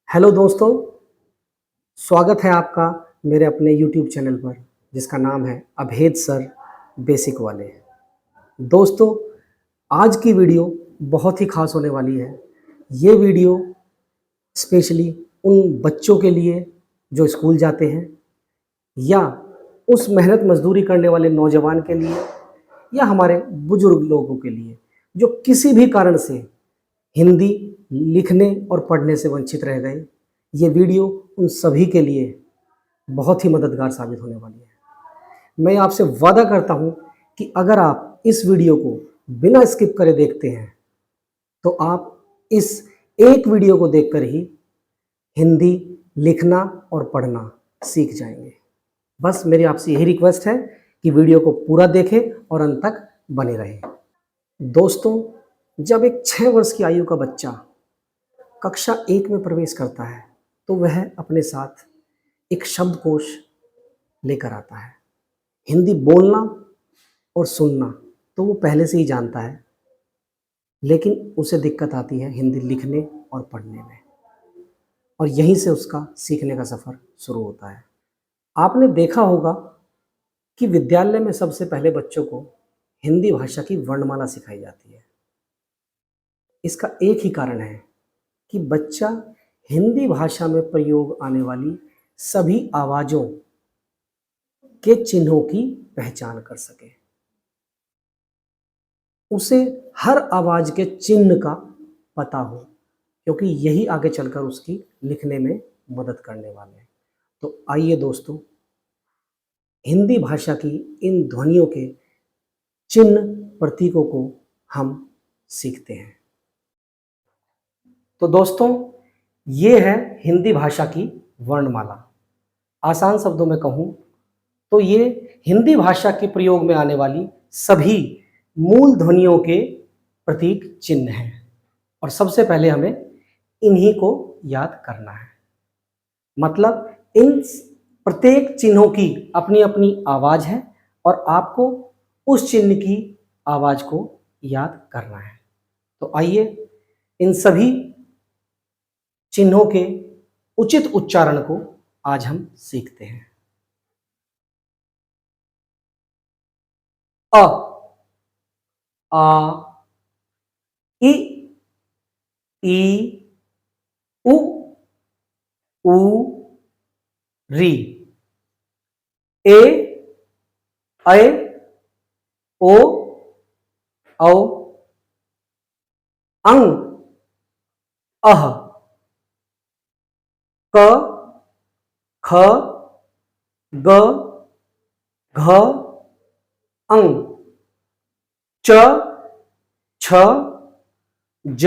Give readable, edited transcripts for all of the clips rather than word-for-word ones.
Hello दोस्तों, स्वागत है आपका मेरे अपने यूट्यूब चैनल पर जिसका नाम है अभेद सर बेसिक वाले। दोस्तों, आज की वीडियो बहुत ही ख़ास होने वाली है। ये वीडियो स्पेशली उन बच्चों के लिए जो स्कूल जाते हैं या उस मेहनत मजदूरी करने वाले नौजवान के लिए या हमारे बुजुर्ग लोगों के लिए जो किसी भी कारण से हिंदी लिखने और पढ़ने से वंचित रह गए। ये वीडियो उन सभी के लिए बहुत ही मददगार साबित होने वाली है। मैं आपसे वादा करता हूँ कि अगर आप इस वीडियो को बिना स्किप करे देखते हैं तो आप इस एक वीडियो को देखकर ही हिंदी लिखना और पढ़ना सीख जाएंगे। बस मेरी आपसे यही रिक्वेस्ट है कि वीडियो को पूरा देखें और अंत तक बने रहें। दोस्तों, जब एक 6 वर्ष की आयु का बच्चा कक्षा 1 में प्रवेश करता है तो वह अपने साथ एक शब्दकोश लेकर आता है। हिंदी बोलना और सुनना तो वो पहले से ही जानता है, लेकिन उसे दिक्कत आती है हिंदी लिखने और पढ़ने में, और यहीं से उसका सीखने का सफ़र शुरू होता है। आपने देखा होगा कि विद्यालय में सबसे पहले बच्चों को हिंदी भाषा की वर्णमाला सिखाई जाती है। इसका एक ही कारण है कि बच्चा हिंदी भाषा में प्रयोग आने वाली सभी आवाज़ों के चिन्हों की पहचान कर सके। उसे हर आवाज़ के चिन्ह का पता हो, क्योंकि यही आगे चलकर उसकी लिखने में मदद करने वाले हैं। तो आइए दोस्तों, हिंदी भाषा की इन ध्वनियों के चिन्ह प्रतीकों को हम सीखते हैं। तो दोस्तों, ये है हिंदी भाषा की वर्णमाला। आसान शब्दों में कहूँ तो ये हिंदी भाषा के प्रयोग में आने वाली सभी मूल ध्वनियों के प्रतीक चिन्ह हैं, और सबसे पहले हमें इन्हीं को याद करना है। मतलब इन प्रत्येक चिन्हों की अपनी अपनी आवाज़ है और आपको उस चिन्ह की आवाज़ को याद करना है। तो आइए इन सभी चिन्हों के उचित उच्चारण को आज हम सीखते हैं। अ, आ, इ, ई, उ, ऊ, री, ए, ऐ, ओ, औ, अं, अह, क, ख, ग, घ, अं, च, छ, ज,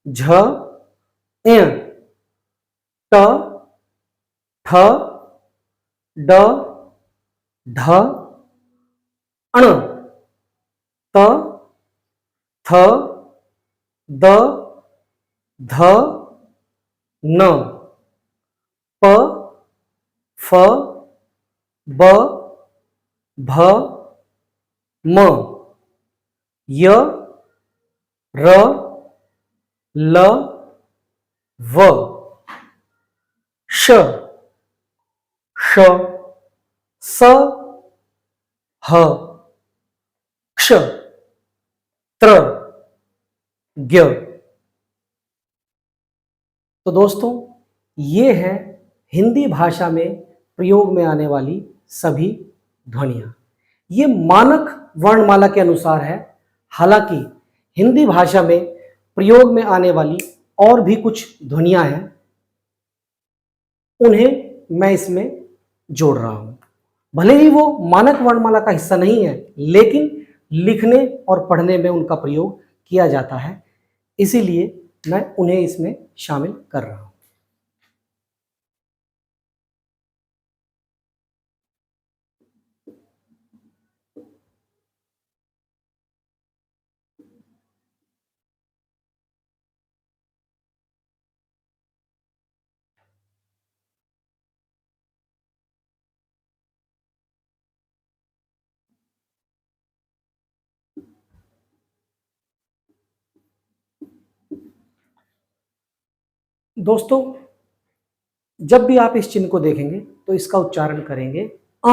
झ, ञ, ट, ठ, ड, ढ, अण, त, थ, द, ध, न, प, फ, ब, भ, म, य, र, ल, व, श, ष, स, ह, क्ष, त्र, ज्ञ। तो दोस्तों, ये है हिंदी भाषा में प्रयोग में आने वाली सभी ध्वनियाँ। ये मानक वर्णमाला के अनुसार है। हालांकि हिंदी भाषा में प्रयोग में आने वाली और भी कुछ ध्वनियाँ हैं, उन्हें मैं इसमें जोड़ रहा हूँ। भले ही वो मानक वर्णमाला का हिस्सा नहीं है, लेकिन लिखने और पढ़ने में उनका प्रयोग किया जाता है, इसीलिए मैं उन्हें इसमें शामिल कर रहा हूँ। दोस्तों, जब भी आप इस चिन्ह को देखेंगे तो इसका उच्चारण करेंगे अ,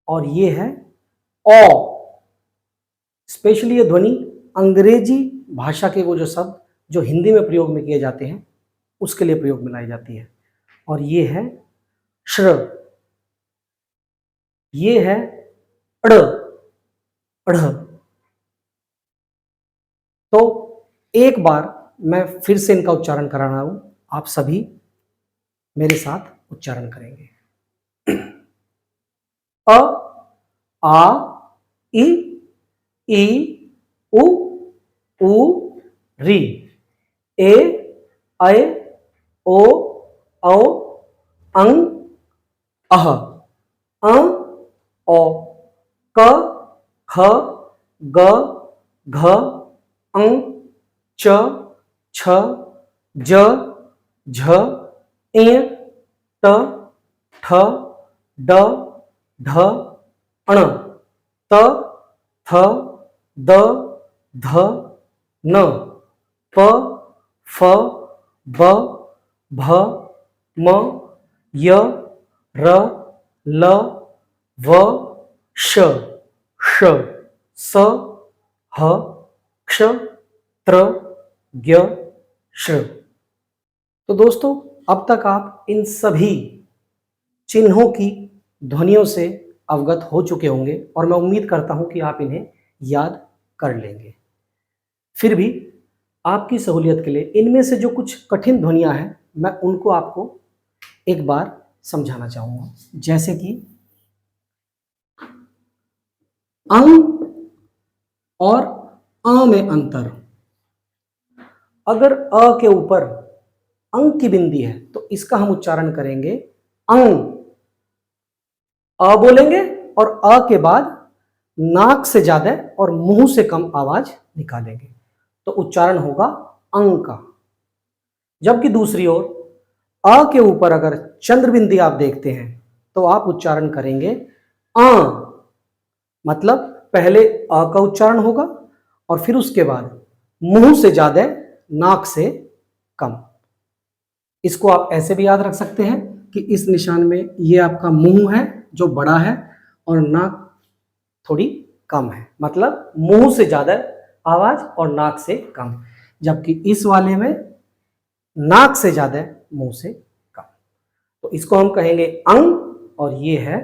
और ये है ओ। स्पेशली ये ध्वनि अंग्रेजी भाषा के वो जो शब्द जो हिंदी में प्रयोग में किए जाते हैं उसके लिए प्रयोग में लाई जाती है। और ये है श्र, ये है अड़, अढ़। तो एक बार मैं फिर से इनका उच्चारण करा रहा हूं, आप सभी मेरे साथ उच्चारण करेंगे। अ, आ, इ, ई, उ, ऊ, री, ए, ऐ, ओ, औ, अं, अह, अ, ओ, क, ख, ग, घ, अं, च, छ, ज, झ, ञ, ट, ठ, ड, ढ, अण, त, थ, द, ध, न, प, फ, ब, भ, म, य, र, ल, व, श, ष, स, ह, क्ष, त्र, ज्ञ, श्र। तो दोस्तों, अब तक आप इन सभी चिन्हों की ध्वनियों से अवगत हो चुके होंगे और मैं उम्मीद करता हूं कि आप इन्हें याद कर लेंगे। फिर भी आपकी सहूलियत के लिए इनमें से जो कुछ कठिन ध्वनियां हैं मैं उनको आपको एक बार समझाना चाहूंगा। जैसे कि अं और अ में अंतर। अगर अ के ऊपर अंग की बिंदी है तो इसका हम उच्चारण करेंगे अंग। अ बोलेंगे और अ के बाद नाक से ज्यादा और मुंह से कम आवाज निकालेंगे तो उच्चारण होगा अंग का। जबकि दूसरी ओर अ के ऊपर अगर चंद्र बिंदी आप देखते हैं तो आप उच्चारण करेंगे अ। मतलब पहले अ का उच्चारण होगा और फिर उसके बाद मुंह से ज्यादा नाक से कम। इसको आप ऐसे भी याद रख सकते हैं कि इस निशान में ये आपका मुंह है जो बड़ा है और नाक थोड़ी कम है, मतलब मुंह से ज्यादा आवाज और नाक से कम। जबकि इस वाले में नाक से ज्यादा मुंह से कम। तो इसको हम कहेंगे अंग और ये है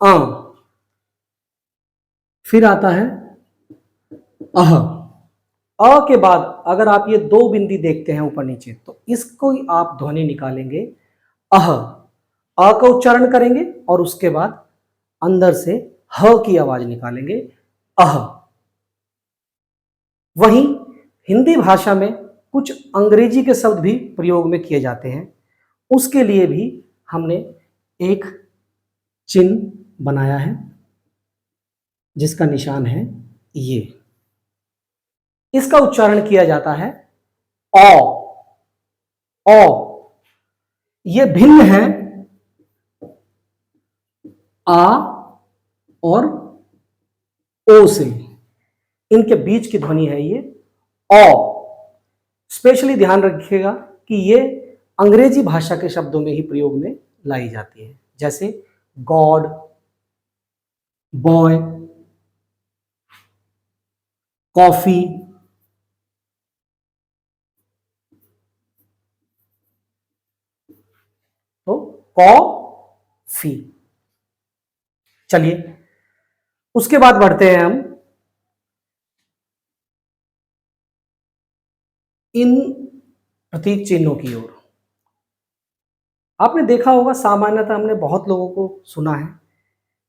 अं। फिर आता है अह। अ के बाद अगर आप ये दो बिंदी देखते हैं ऊपर नीचे तो इसको ही आप ध्वनि निकालेंगे अह। अ का उच्चारण करेंगे और उसके बाद अंदर से ह की आवाज निकालेंगे अह। वहीं हिंदी भाषा में कुछ अंग्रेजी के शब्द भी प्रयोग में किए जाते हैं, उसके लिए भी हमने एक चिन्ह बनाया है जिसका निशान है ये। इसका उच्चारण किया जाता है औ। औ ये भिन्न है आ और ओ से। इनके बीच की ध्वनि है ये औ। स्पेशली ध्यान रखिएगा कि ये अंग्रेजी भाषा के शब्दों में ही प्रयोग में लाई जाती है, जैसे गॉड, बॉय, कॉफी। तो कॉफी। चलिए उसके बाद बढ़ते हैं हम इन प्रतीक चिन्हों की ओर। आपने देखा होगा, सामान्यतः हमने बहुत लोगों को सुना है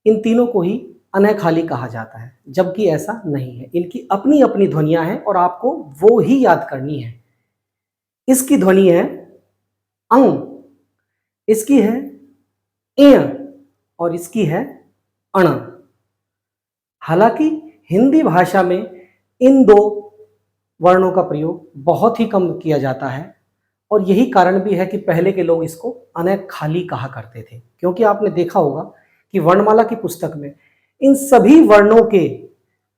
इन तीनों को ही अनैखाली कहा जाता है, जबकि ऐसा नहीं है। इनकी अपनी अपनी ध्वनियां हैं और आपको वो ही याद करनी है। इसकी ध्वनि है अंग, इसकी है एय और इसकी है अण। हालांकि हिंदी भाषा में इन दो वर्णों का प्रयोग बहुत ही कम किया जाता है और यही कारण भी है कि पहले के लोग इसको अनैखाली कहा करते थे, क्योंकि आपने देखा होगा कि वर्णमाला की पुस्तक में इन सभी वर्णों के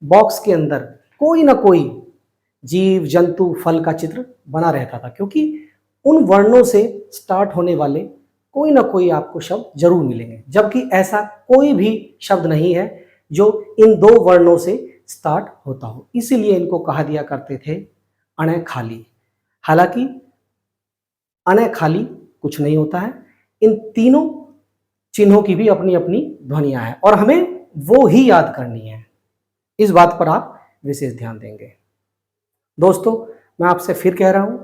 बॉक्स के अंदर कोई ना कोई जीव, जंतु, फल का चित्र बना रहता था, क्योंकि उन वर्णों से स्टार्ट होने वाले कोई ना कोई आपको शब्द जरूर मिलेंगे, जबकि ऐसा कोई भी शब्द नहीं है जो इन दो वर्णों से स्टार्ट होता हो। इसीलिए इनको कहा दिया करते थे अणे खाली। हालांकि अणे खाली कुछ नहीं होता है, इन तीनों चिन्हों की भी अपनी अपनी ध्वनियां हैं और हमें वो ही याद करनी है। इस बात पर आप विशेष ध्यान देंगे। दोस्तों, मैं आपसे फिर कह रहा हूं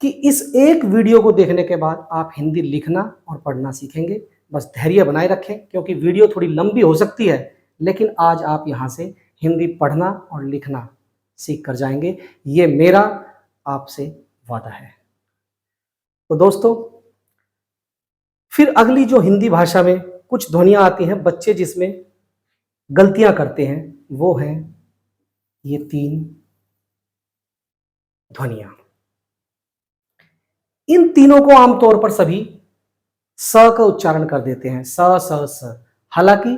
कि इस एक वीडियो को देखने के बाद आप हिंदी लिखना और पढ़ना सीखेंगे। बस धैर्य बनाए रखें, क्योंकि वीडियो थोड़ी लंबी हो सकती है, लेकिन आज आप यहां से हिंदी पढ़ना और लिखना सीख कर जाएंगे, ये मेरा आपसे वादा है। तो दोस्तों, फिर अगली जो हिंदी भाषा में कुछ ध्वनियां आती हैं, बच्चे जिसमें गलतियां करते हैं, वो हैं ये तीन ध्वनियां। इन तीनों को आमतौर पर सभी स का उच्चारण कर देते हैं, स स स। हालांकि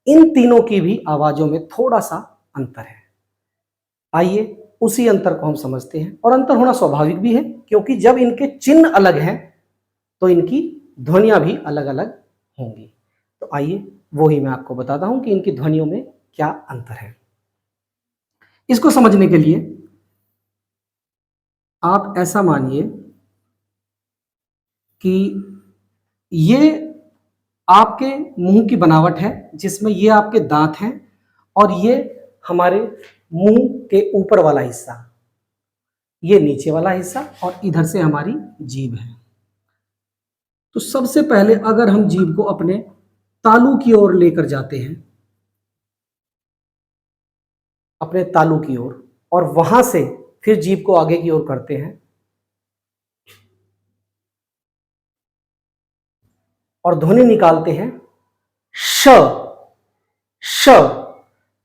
इन तीनों की भी आवाजों में थोड़ा सा अंतर है। आइए उसी अंतर को हम समझते हैं, और अंतर होना स्वाभाविक भी है, क्योंकि जब इनके चिन्ह अलग हैं तो इनकी ध्वनियां भी अलग अलग होंगी। तो आइए वो ही मैं आपको बताता हूं कि इनकी ध्वनियों में क्या अंतर है। इसको समझने के लिए आप ऐसा मानिए कि ये आपके मुंह की बनावट है, जिसमें ये आपके दांत हैं और ये हमारे मुंह के ऊपर वाला हिस्सा, ये नीचे वाला हिस्सा, और इधर से हमारी जीभ है। तो सबसे पहले अगर हम जीभ को अपने तालू की ओर लेकर जाते हैं, अपने तालू की ओर, और वहां से फिर जीभ को आगे की ओर करते हैं और ध्वनि निकालते हैं श। श।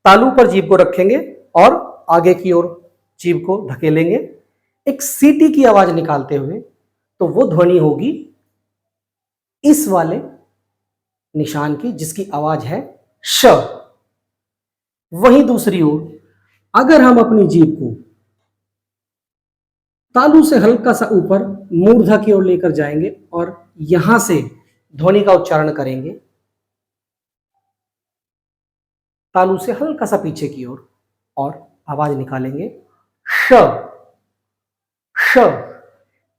तालू पर जीभ को रखेंगे और आगे की ओर जीभ को धकेलेंगे, एक सीटी की आवाज निकालते हुए, तो वो ध्वनि होगी इस वाले निशान की, जिसकी आवाज है श। वहीं दूसरी ओर अगर हम अपनी जीभ को तालू से हल्का सा ऊपर मूर्धा की ओर लेकर जाएंगे और यहां से ध्वनि का उच्चारण करेंगे, तालू से हल्का सा पीछे की ओर, और आवाज निकालेंगे श। श।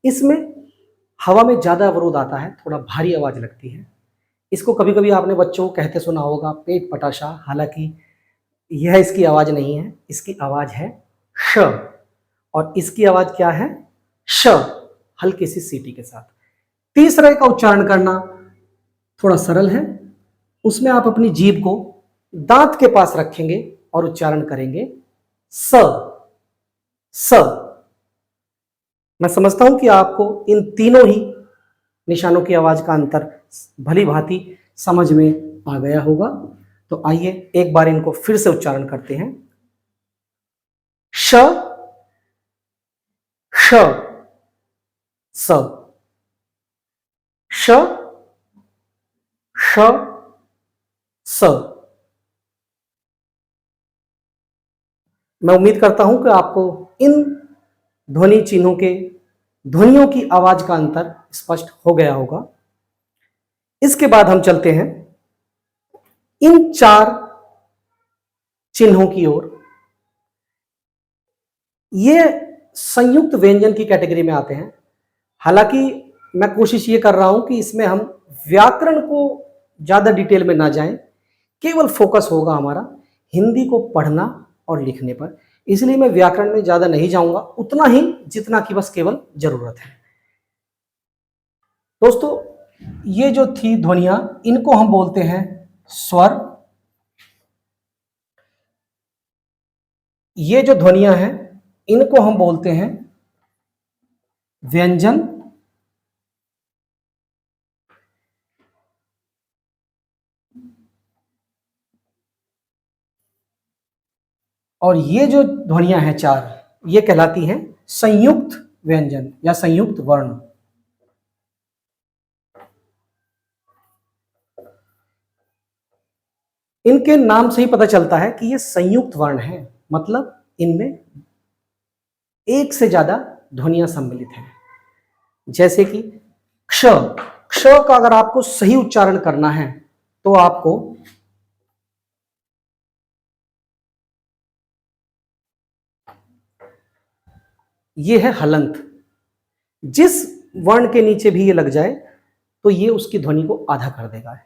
इसमें हवा में ज्यादा अवरोध आता है, थोड़ा भारी आवाज लगती है। इसको कभी कभी आपने बच्चों को कहते सुना होगा, पेट पटाशा। हालांकि यह इसकी आवाज नहीं है, इसकी आवाज है श। और इसकी आवाज क्या है? श, हल्की सी सीटी के साथ। तीसरे का उच्चारण करना थोड़ा सरल है। उसमें आप अपनी जीभ को दांत के पास रखेंगे और उच्चारण करेंगे स। स। मैं समझता हूं कि आपको इन तीनों ही निशानों की आवाज का अंतर भली भांति समझ में आ गया होगा। तो आइए एक बार इनको फिर से उच्चारण करते हैं। श, श, स, श, श, स। मैं उम्मीद करता हूं कि आपको इन ध्वनि चिन्हों के ध्वनियों की आवाज का अंतर स्पष्ट हो गया होगा। इसके बाद हम चलते हैं इन चार चिन्हों की ओर। ये संयुक्त व्यंजन की कैटेगरी में आते हैं। हालांकि मैं कोशिश ये कर रहा हूं कि इसमें हम व्याकरण को ज्यादा डिटेल में ना जाएं, केवल फोकस होगा हमारा हिंदी को पढ़ना और लिखने पर। इसलिए मैं व्याकरण में ज्यादा नहीं जाऊंगा, उतना ही जितना कि बस केवल जरूरत है। दोस्तों, ये जो थी ध्वनियां, इनको हम बोलते हैं स्वर। ये जो ध्वनियां हैं, इनको हम बोलते हैं व्यंजन। और ये जो ध्वनियां हैं चार, ये कहलाती हैं संयुक्त व्यंजन या संयुक्त वर्ण। इनके नाम से ही पता चलता है कि ये संयुक्त वर्ण है, मतलब इनमें एक से ज्यादा ध्वनियां सम्मिलित हैं। जैसे कि क्ष, क्ष का अगर आपको सही उच्चारण करना है तो आपको ये है हलंत। जिस वर्ण के नीचे भी ये लग जाए तो ये उसकी ध्वनि को आधा कर देगा।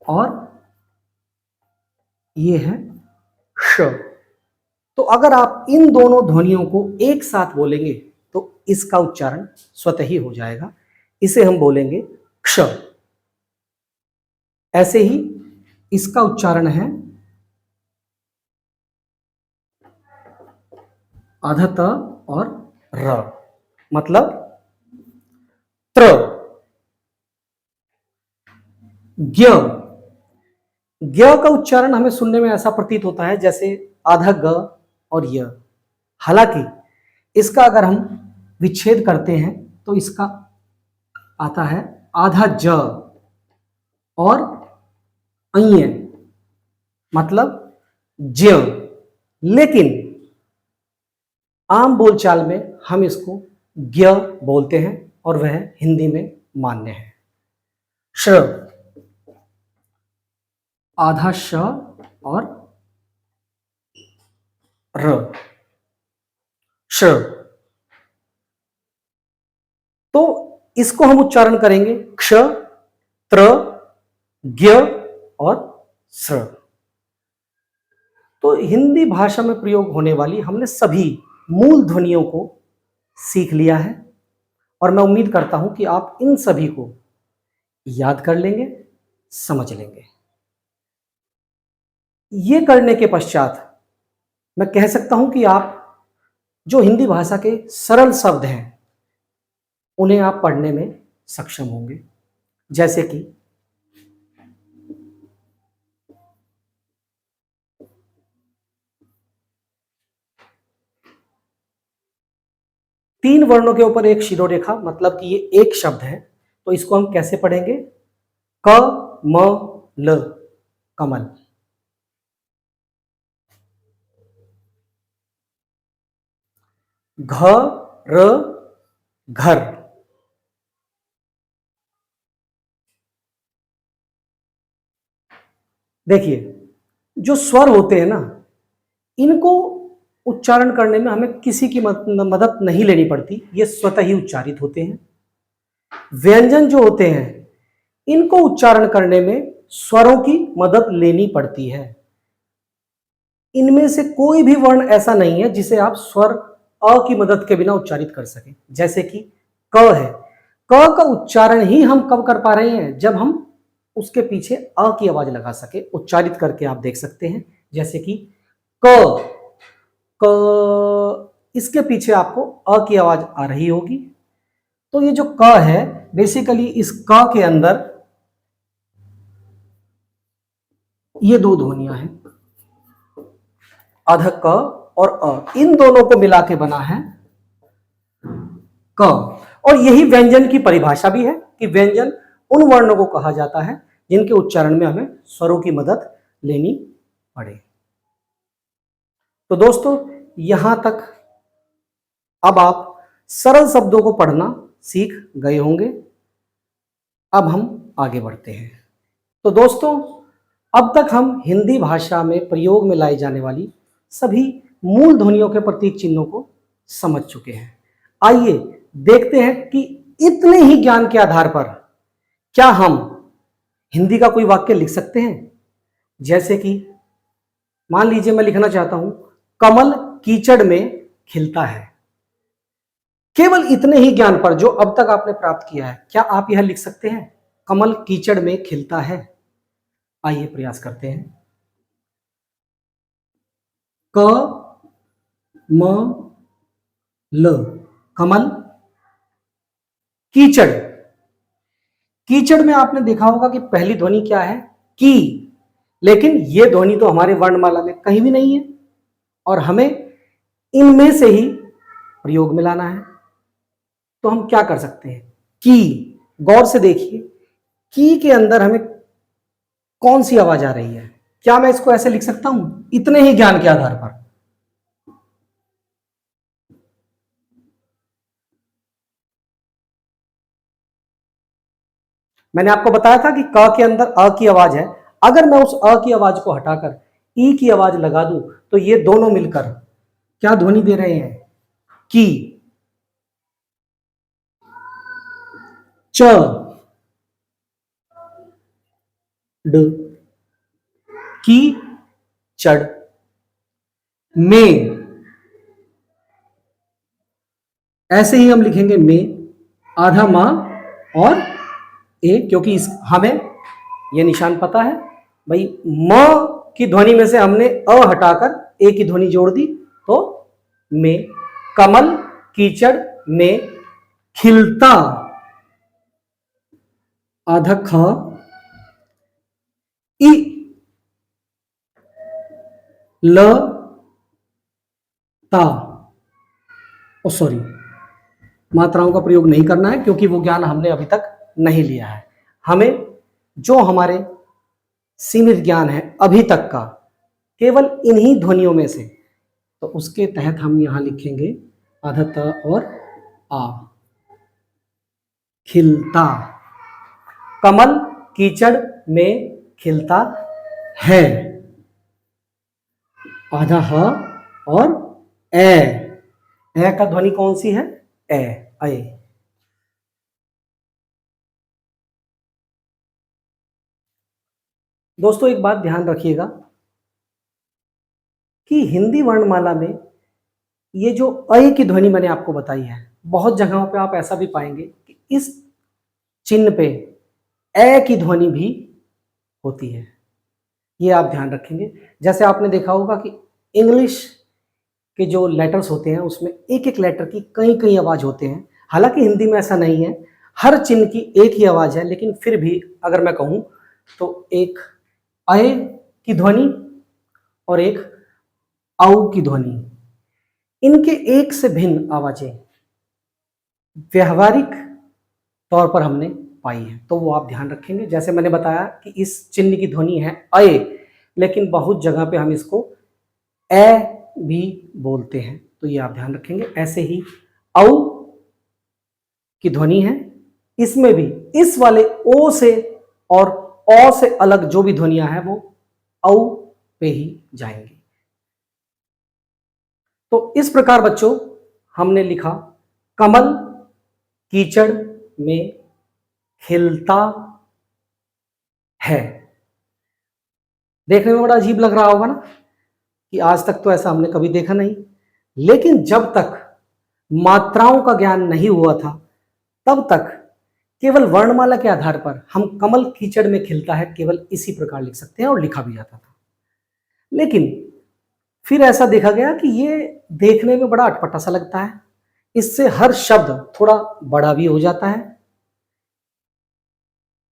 और ये है श। तो अगर आप इन दोनों ध्वनियों को एक साथ बोलेंगे तो इसका उच्चारण स्वतः ही हो जाएगा। इसे हम बोलेंगे क्ष। ऐसे ही इसका उच्चारण है आधा त और र, मतलब त्र। ज्ञ, ज्ञ का उच्चारण हमें सुनने में ऐसा प्रतीत होता है जैसे आधा ग और य। हालांकि इसका अगर हम विच्छेद करते हैं तो इसका आता है आधा ज और अञ्य, मतलब ज्य। लेकिन आम बोलचाल में हम इसको ज्ञ बोलते हैं और वह हिंदी में मान्य है। श, आधा श और र, श। तो इसको हम उच्चारण करेंगे क्ष, त्र, ज्ञ और स्र। तो हिंदी भाषा में प्रयोग होने वाली हमने सभी मूल ध्वनियों को सीख लिया है और मैं उम्मीद करता हूं कि आप इन सभी को याद कर लेंगे, समझ लेंगे। ये करने के पश्चात मैं कह सकता हूं कि आप जो हिंदी भाषा के सरल शब्द हैं उन्हें आप पढ़ने में सक्षम होंगे। जैसे कि तीन वर्णों के ऊपर एक शिरोरेखा, मतलब कि ये एक शब्द है, तो इसको हम कैसे पढ़ेंगे? क म ल, कमल। घ र घर। देखिए, जो स्वर होते हैं ना, इनको उच्चारण करने में हमें किसी की मदद नहीं लेनी पड़ती, ये स्वतः ही उच्चारित होते हैं। व्यंजन जो होते हैं इनको उच्चारण करने में स्वरों की मदद लेनी पड़ती है। इनमें से कोई भी वर्ण ऐसा नहीं है जिसे आप स्वर अ की मदद के बिना उच्चारित कर सकें। जैसे कि क है, क का उच्चारण ही हम कब कर पा रहे हैं? जब हम उसके पीछे अ की आवाज लगा सके। उच्चारित करके आप देख सकते हैं, जैसे कि क, क, इसके पीछे आपको अ की आवाज आ रही होगी। तो ये जो क है, बेसिकली इस क के अंदर ये दो ध्वनियां हैं, आधा क और अ, इन दोनों को मिला के बना है क। और यही व्यंजन की परिभाषा भी है कि व्यंजन उन वर्णों को कहा जाता है जिनके उच्चारण में हमें स्वरों की मदद लेनी पड़े। तो दोस्तों, यहां तक अब आप सरल शब्दों को पढ़ना सीख गए होंगे। अब हम आगे बढ़ते हैं। तो दोस्तों, अब तक हम हिंदी भाषा में प्रयोग में लाई जाने वाली सभी मूल ध्वनियों के प्रतीक चिन्हों को समझ चुके हैं। आइए देखते हैं कि इतने ही ज्ञान के आधार पर क्या हम हिंदी का कोई वाक्य लिख सकते हैं। जैसे कि मान लीजिए मैं लिखना चाहता हूं, कमल कीचड़ में खिलता है। केवल इतने ही ज्ञान पर जो अब तक आपने प्राप्त किया है, क्या आप यह लिख सकते हैं, कमल कीचड़ में खिलता है? आइए प्रयास करते हैं। क म ल, कमल। कीचड़, कीचड़ में आपने देखा होगा कि पहली ध्वनि क्या है? की। लेकिन यह ध्वनि तो हमारे वर्णमाला में कहीं भी नहीं है और हमें इनमें से ही प्रयोग में लाना है। तो हम क्या कर सकते हैं? की, गौर से देखिए, की के अंदर हमें कौन सी आवाज आ रही है? क्या मैं इसको ऐसे लिख सकता हूं इतने ही ज्ञान के आधार पर? मैंने आपको बताया था कि क के अंदर अ की आवाज है, अगर मैं उस अ की आवाज को हटाकर ई की आवाज लगा दूं तो ये दोनों मिलकर क्या ध्वनि दे रहे हैं? की। च ड की चढ़ में, ऐसे ही हम लिखेंगे में, आधा मां और ए, क्योंकि इस हमें ये निशान पता है भाई, म की ध्वनि में से हमने अ हटाकर ए की ध्वनि जोड़ दी तो में। कमल कीचड़ में खिलता, आधा ख ई ल ता, ओ सॉरी, मात्राओं का प्रयोग नहीं करना है क्योंकि वो ज्ञान हमने अभी तक नहीं लिया है। हमें जो हमारे सीमित ज्ञान है अभी तक का, केवल इन्हीं ध्वनियों में से, तो उसके तहत हम यहां लिखेंगे आधा त और आ। खिलता, कमल कीचड़ में खिलता है, आधा ह और ए का ध्वनि कौन सी है? ए। दोस्तों एक बात ध्यान रखिएगा कि हिंदी वर्णमाला में ये जो अ की ध्वनि मैंने आपको बताई है, बहुत जगहों पे आप ऐसा भी पाएंगे कि इस चिन्ह पे ए की ध्वनि भी होती है। ये आप ध्यान रखेंगे। जैसे आपने देखा होगा कि इंग्लिश के जो लेटर्स होते हैं उसमें एक एक लेटर की कई कई आवाज होते हैं। हालांकि हिंदी में ऐसा नहीं है, हर चिन्ह की एक ही आवाज है, लेकिन फिर भी अगर मैं कहूं तो एक अय की ध्वनि और एक औ की ध्वनि, इनके एक से भिन्न आवाजें व्यवहारिक तौर पर हमने पाई है, तो वो आप ध्यान रखेंगे। जैसे मैंने बताया कि इस चिन्ह की ध्वनि है अय, लेकिन बहुत जगह पे हम इसको ए भी बोलते हैं, तो ये आप ध्यान रखेंगे। ऐसे ही औ की ध्वनि है, इसमें भी इस वाले ओ से और औ से अलग जो भी ध्वनियां हैं वो औ पे ही जाएंगी। तो इस प्रकार बच्चों हमने लिखा कमल कीचड़ में खिलता है। देखने में बड़ा अजीब लग रहा होगा ना कि आज तक तो ऐसा हमने कभी देखा नहीं, लेकिन जब तक मात्राओं का ज्ञान नहीं हुआ था तब तक केवल वर्णमाला के आधार पर हम कमल कीचड़ में खिलता है केवल इसी प्रकार लिख सकते हैं और लिखा भी जाता था। लेकिन फिर ऐसा देखा गया कि ये देखने में बड़ा अटपटा सा लगता है, इससे हर शब्द थोड़ा बड़ा भी हो जाता है।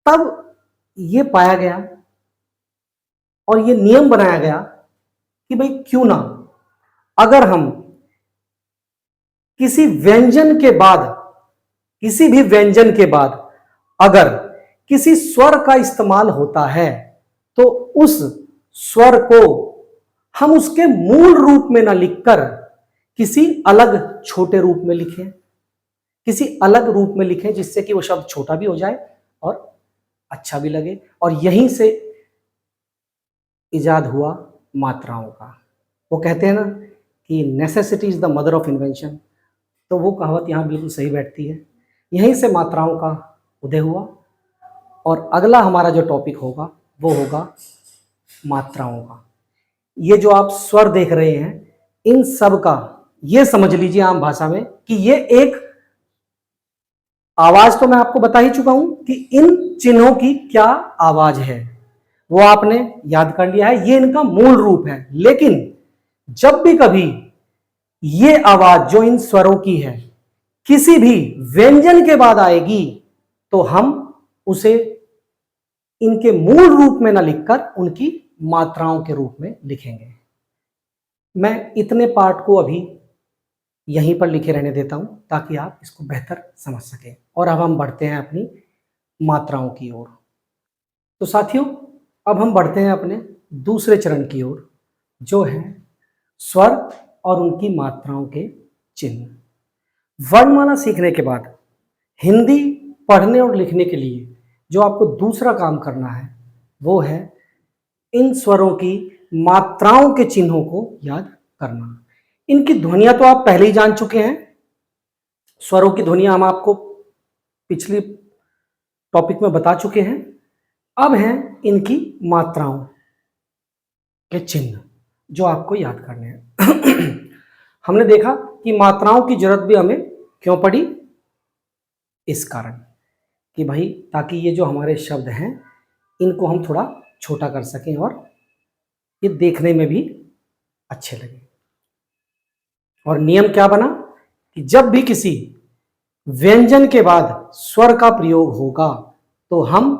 तब ये पाया गया और ये नियम बनाया गया कि भाई क्यों ना, अगर हम किसी व्यंजन के बाद, किसी भी व्यंजन के बाद अगर किसी स्वर का इस्तेमाल होता है तो उस स्वर को हम उसके मूल रूप में ना लिखकर किसी अलग छोटे रूप में लिखें, किसी अलग रूप में लिखें जिससे कि वो शब्द छोटा भी हो जाए और अच्छा भी लगे। और यहीं से इजाद हुआ मात्राओं का। वो कहते हैं ना कि necessity is the mother of invention, तो वो कहावत यहाँ बिल्कुल सही बैठती है। यहीं से मात्राओं का उदय हुआ। और अगला हमारा जो टॉपिक होगा वो होगा मात्राओं का। ये जो आप स्वर देख रहे हैं इन सब का ये समझ लीजिए आम भाषा में कि ये एक आवाज, तो मैं आपको बता ही चुका हूं कि इन चिन्हों की क्या आवाज है वो आपने याद कर लिया है, ये इनका मूल रूप है। लेकिन जब भी कभी ये आवाज जो इन स्वरों की है किसी भी व्यंजन के बाद आएगी तो हम उसे इनके मूल रूप में ना लिखकर उनकी मात्राओं के रूप में लिखेंगे। मैं इतने पार्ट को अभी यहीं पर लिखे रहने देता हूं ताकि आप इसको बेहतर समझ सकें। और अब हम बढ़ते हैं अपनी मात्राओं की ओर। तो साथियों अब हम बढ़ते हैं अपने दूसरे चरण की ओर, जो है स्वर और उनकी मात्राओं के चिन्ह। वर्णमाला सीखने के बाद हिंदी पढ़ने और लिखने के लिए जो आपको दूसरा काम करना है वो है इन स्वरों की मात्राओं के चिन्हों को याद करना। इनकी ध्वनियां तो आप पहले ही जान चुके हैं। स्वरों की ध्वनियां हम आपको पिछली टॉपिक में बता चुके हैं। अब हैं इनकी मात्राओं के चिन्ह जो आपको याद करने हैं। हमने देखा कि मात्राओं की जरूरत भी हमें क्यों पड़ी, इस कारण कि भाई ताकि ये जो हमारे शब्द हैं इनको हम थोड़ा छोटा कर सकें और ये देखने में भी अच्छे लगे। और नियम क्या बना कि जब भी किसी व्यंजन के बाद स्वर का प्रयोग होगा तो हम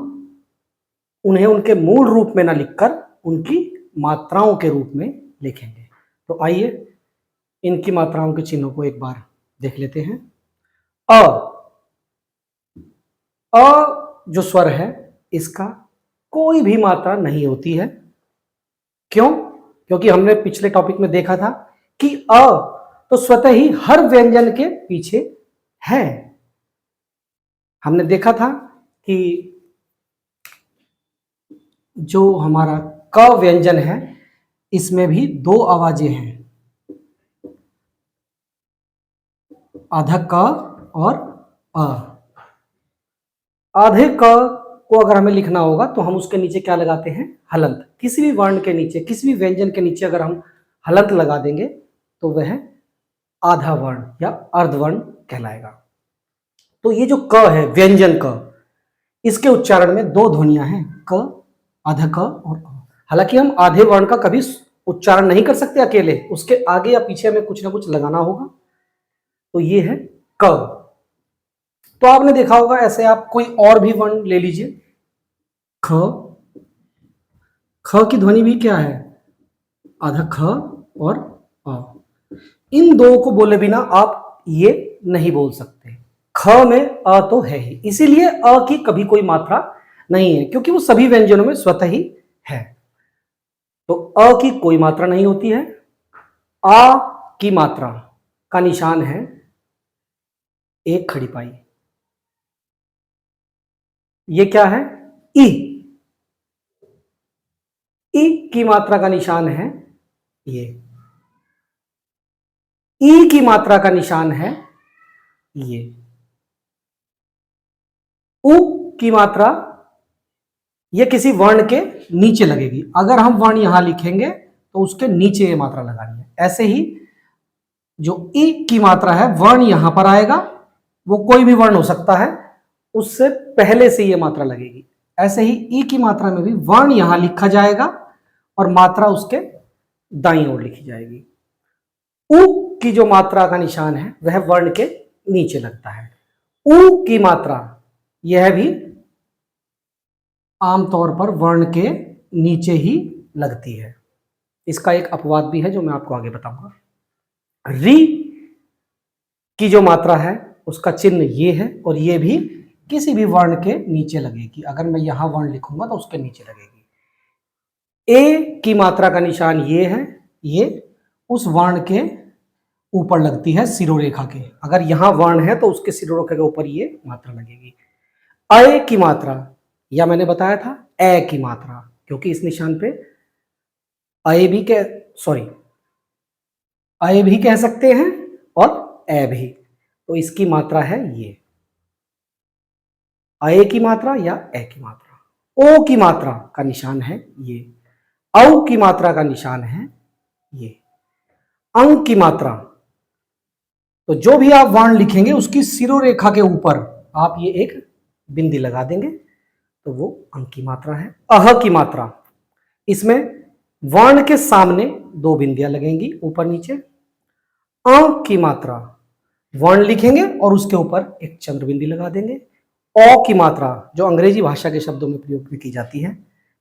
उन्हें उनके मूल रूप में ना लिखकर उनकी मात्राओं के रूप में लिखेंगे। तो आइए इनकी मात्राओं के चिन्हों को एक बार देख लेते हैं। अ जो स्वर है इसका कोई भी मात्रा नहीं होती है। क्यों? क्योंकि हमने पिछले टॉपिक में देखा था कि अ तो स्वतः ही हर व्यंजन के पीछे है। हमने देखा था कि जो हमारा क व्यंजन है इसमें भी दो आवाजें हैं, आधा क और अ। आधे क को अगर हमें लिखना होगा तो हम उसके नीचे क्या लगाते हैं, हलंत। किसी भी वर्ण के नीचे, किसी भी व्यंजन के नीचे अगर हम हलंत लगा देंगे तो वह आधा वर्ण या अर्धवर्ण कहलाएगा। तो ये जो क है, व्यंजन क, इसके उच्चारण में दो ध्वनियां हैं, क, आधा क और अ। हालांकि हम आधे वर्ण का कभी उच्चारण नहीं कर सकते अकेले, उसके आगे या पीछे हमें कुछ ना कुछ लगाना होगा। तो ये है क। तो आपने देखा होगा ऐसे आप कोई और भी वर्ण ले लीजिए, ख। ख की ध्वनि भी क्या है, आधा ख और अ। इन दो को बोले बिना आप ये नहीं बोल सकते। ख में अ तो है ही, इसीलिए अ की कभी कोई मात्रा नहीं है, क्योंकि वो सभी व्यंजनों में स्वतः ही है। तो अ की कोई मात्रा नहीं होती है। आ की मात्रा का निशान है एक खड़ी पाई। ये क्या है, ई। ई की मात्रा का निशान है ये। ई की मात्रा का निशान है ये। उ की मात्रा ये किसी वर्ण के नीचे लगेगी। अगर हम वर्ण यहां लिखेंगे तो उसके नीचे ये मात्रा लगानी है। ऐसे ही जो ई की मात्रा है वर्ण यहां पर आएगा, वो कोई भी वर्ण हो सकता है, उससे पहले से ये मात्रा लगेगी। ऐसे ही ई की मात्रा में भी वर्ण यहां लिखा जाएगा और मात्रा उसके दाईं ओर लिखी जाएगी। उ की जो मात्रा का निशान है वह वर्ण के नीचे लगता है। उ की मात्रा यह भी आमतौर पर वर्ण के नीचे ही लगती है। इसका एक अपवाद भी है जो मैं आपको आगे बताऊंगा। री की जो मात्रा है उसका चिन्ह ये है और ये भी किसी भी वर्ण के नीचे लगेगी। अगर मैं यहां वर्ण लिखूंगा तो उसके नीचे लगेगी। ए की मात्रा का निशान ये है, ये उस वर्ण के ऊपर लगती है सिरोरेखा के। अगर यहां वर्ण है तो उसके सिरोरेखा के ऊपर ये मात्रा लगेगी। अ की मात्रा, या मैंने बताया था ए की मात्रा, क्योंकि इस निशान पे अ भी कह सकते हैं और ए भी। तो इसकी मात्रा है ये, अ की मात्रा या ए की मात्रा। ओ की मात्रा का निशान है ये। औ की मात्रा का निशान है ये। अंग की मात्रा, तो जो भी आप वर्ण लिखेंगे उसकी सिरोरेखा के ऊपर आप ये एक बिंदी लगा देंगे तो वो अंग की मात्रा है। अह की मात्रा, इसमें वर्ण के सामने दो बिंदियां लगेंगी ऊपर नीचे। अ की मात्रा, वर्ण लिखेंगे और उसके ऊपर एक चंद्र बिंदी लगा देंगे। औ की मात्रा जो अंग्रेजी भाषा के शब्दों में प्रयोग में की जाती है,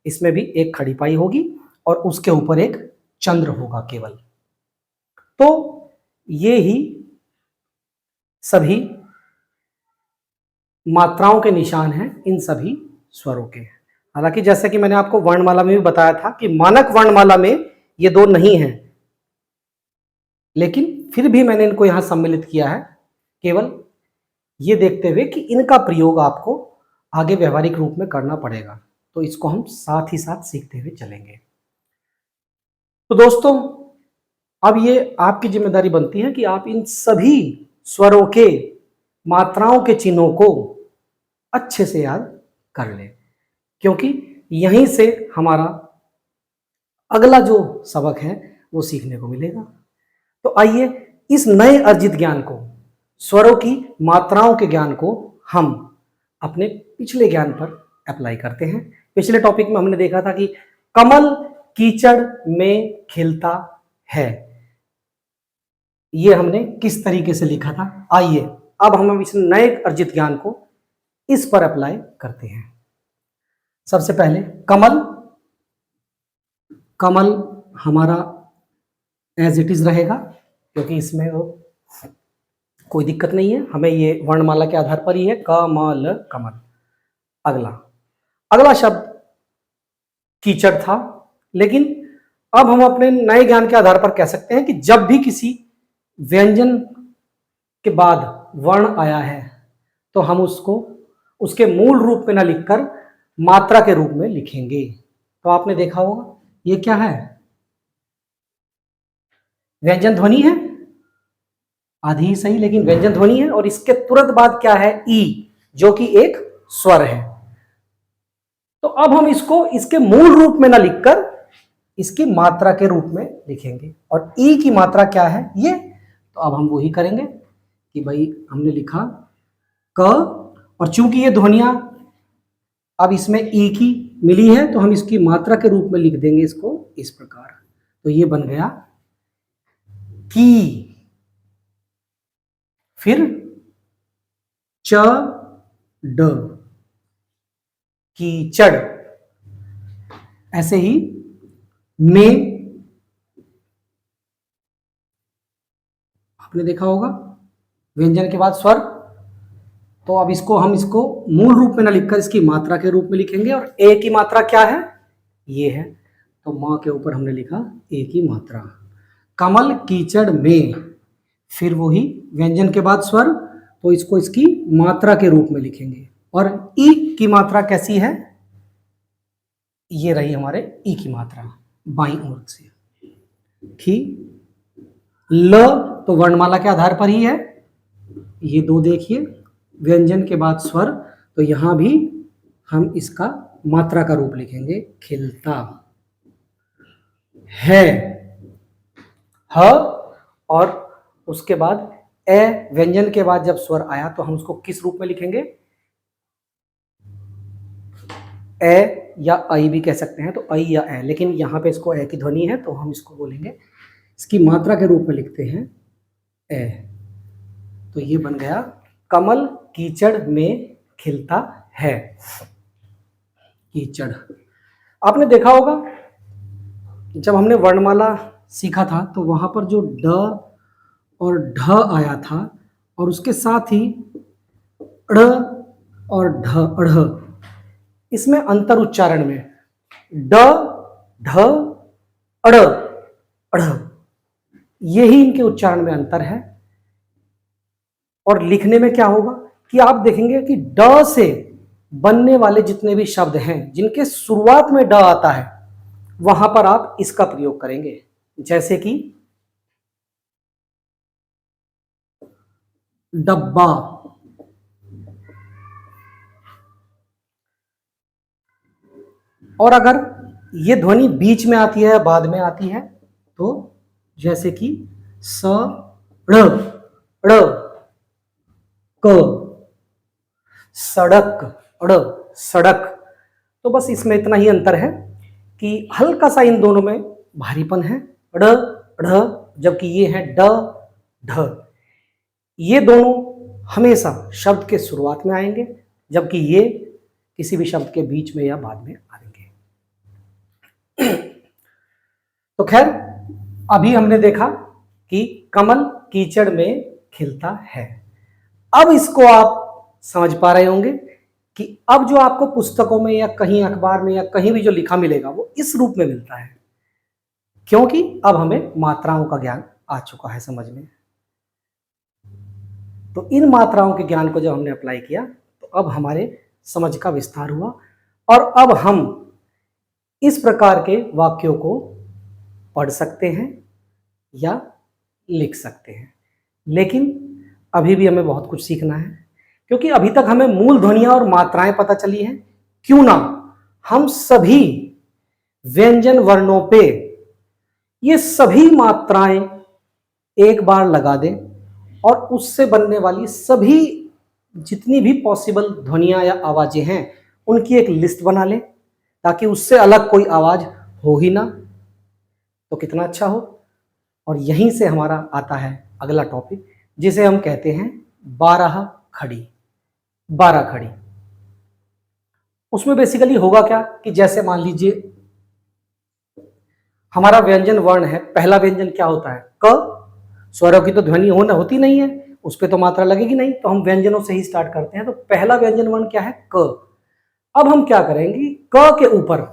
इसमें भी एक खड़ी पाई होगी और उसके ऊपर एक चंद्र होगा केवल। तो ये ही सभी मात्राओं के निशान हैं इन सभी स्वरों के। हालांकि जैसे कि मैंने आपको वर्णमाला में भी बताया था कि मानक वर्णमाला में ये दो नहीं है, लेकिन फिर भी मैंने इनको यहां सम्मिलित किया है केवल ये देखते हुए कि इनका प्रयोग आपको आगे व्यवहारिक रूप में करना पड़ेगा। तो इसको हम साथ ही साथ सीखते हुए चलेंगे। तो दोस्तों, अब ये आपकी जिम्मेदारी बनती है कि आप इन सभी स्वरों के मात्राओं के चिन्हों को अच्छे से याद कर लें, क्योंकि यहीं से हमारा अगला जो सबक है वो सीखने को मिलेगा। तो आइए इस नए अर्जित ज्ञान को, स्वरों की मात्राओं के ज्ञान को हम अपने पिछले ज्ञान पर अप्लाई करते हैं। पिछले टॉपिक में हमने देखा था कि कमल कीचड़ में खिलता है, ये हमने किस तरीके से लिखा था। आइए अब हम इस नए अर्जित ज्ञान को इस पर अप्लाई करते हैं। सबसे पहले कमल, कमल हमारा एज इट इज रहेगा, क्योंकि इसमें कोई दिक्कत नहीं है, हमें ये वर्णमाला के आधार पर ही है, कमल कमल। अगला अगला शब्द कीचड़ था, लेकिन अब हम अपने नए ज्ञान के आधार पर कह सकते हैं कि जब भी किसी व्यंजन के बाद वर्ण आया है तो हम उसको उसके मूल रूप में ना लिखकर मात्रा के रूप में लिखेंगे। तो आपने देखा होगा ये क्या है, व्यंजन ध्वनि है, आधी ही सही लेकिन व्यंजन ध्वनि है, और इसके तुरंत बाद क्या है, ई, जो कि एक स्वर है। तो अब हम इसको इसके मूल रूप में ना लिखकर इसकी मात्रा के रूप में लिखेंगे। और ई की मात्रा क्या है, ये तो अब हम वही करेंगे कि भाई हमने लिखा क, और चूंकि ये ध्वनियां अब इसमें ई की मिली है तो हम इसकी मात्रा के रूप में लिख देंगे इसको इस प्रकार। तो ये बन गया की, फिर च ड, कीचड़। ऐसे ही में, आपने देखा होगा व्यंजन के बाद स्वर, तो अब इसको हम इसको मूल रूप में ना लिखकर इसकी मात्रा के रूप में लिखेंगे। और ए की मात्रा क्या है, ये है, तो मां के ऊपर हमने लिखा ए की मात्रा। कमल कीचड़ में, फिर वही व्यंजन के बाद स्वर, तो इसको इसकी मात्रा के रूप में लिखेंगे। और ई की मात्रा कैसी है, ये रही हमारे ई की मात्रा बाईं ओर से। खी, ल तो वर्णमाला के आधार पर ही है, ये दो देखिए, व्यंजन के बाद स्वर, तो यहां भी हम इसका मात्रा का रूप लिखेंगे, खिलता है, ह, और उसके बाद ए, व्यंजन के बाद जब स्वर आया तो हम उसको किस रूप में लिखेंगे, ए या आई भी कह सकते हैं, तो आई या ए, लेकिन यहां पे इसको ए की ध्वनि है तो हम इसको बोलेंगे, इसकी मात्रा के रूप में लिखते हैं ए। तो ये बन गया कमल कीचड़ में खिलता है, कीचड़। आपने देखा होगा जब हमने वर्णमाला सीखा था तो वहां पर जो ड और ढ आया था, और उसके साथ ही ड़ और ढ, अढ़, इसमें अंतर उच्चारण में, ड ढ अड़ अढ़, यही इनके उच्चारण में अंतर है। और लिखने में क्या होगा कि आप देखेंगे कि ड से बनने वाले जितने भी शब्द हैं जिनके शुरुआत में ड आता है वहां पर आप इसका प्रयोग करेंगे, जैसे कि डब्बा, और अगर ये ध्वनि बीच में आती है बाद में आती है तो जैसे कि स ड़ ड़, क, सड़क, अड़ सड़क। तो बस इसमें इतना ही अंतर है कि हल्का सा इन दोनों में भारीपन है, ड़ ढ़, जबकि ये है ड ढ। ये दोनों हमेशा शब्द के शुरुआत में आएंगे, जबकि ये किसी भी शब्द के बीच में या बाद में आएंगे। तो खैर, अभी हमने देखा कि कमल कीचड़ में खिलता है। अब इसको आप समझ पा रहे होंगे कि अब जो आपको पुस्तकों में या कहीं अखबार में या कहीं भी जो लिखा मिलेगा वो इस रूप में मिलता है, क्योंकि अब हमें मात्राओं का ज्ञान आ चुका है समझ में। तो इन मात्राओं के ज्ञान को जब हमने अप्लाई किया तो अब हमारे समझ का विस्तार हुआ और अब हम इस प्रकार के वाक्यों को पढ़ सकते हैं या लिख सकते हैं। लेकिन अभी भी हमें बहुत कुछ सीखना है, क्योंकि अभी तक हमें मूल ध्वनियां और मात्राएं पता चली हैं। क्यों ना हम सभी व्यंजन वर्णों पे ये सभी मात्राएं एक बार लगा दें और उससे बनने वाली सभी जितनी भी पॉसिबल ध्वनियां या आवाजें हैं उनकी एक लिस्ट बना लें, ताकि उससे अलग कोई आवाज हो ही ना। तो कितना अच्छा हो। और यहीं से हमारा आता है अगला टॉपिक, जिसे हम कहते हैं 12 खड़ी। 12 खड़ी उसमें बेसिकली होगा क्या कि जैसे मान लीजिए हमारा व्यंजन वर्ण है, पहला व्यंजन क्या होता है, क। स्वरों की तो ध्वनि होती नहीं है, उस पर तो मात्रा लगेगी नहीं, तो हम व्यंजनों से ही स्टार्ट करते हैं। तो पहला व्यंजन वर्ण क्या है, क। अब हम क्या करेंगे, क के ऊपर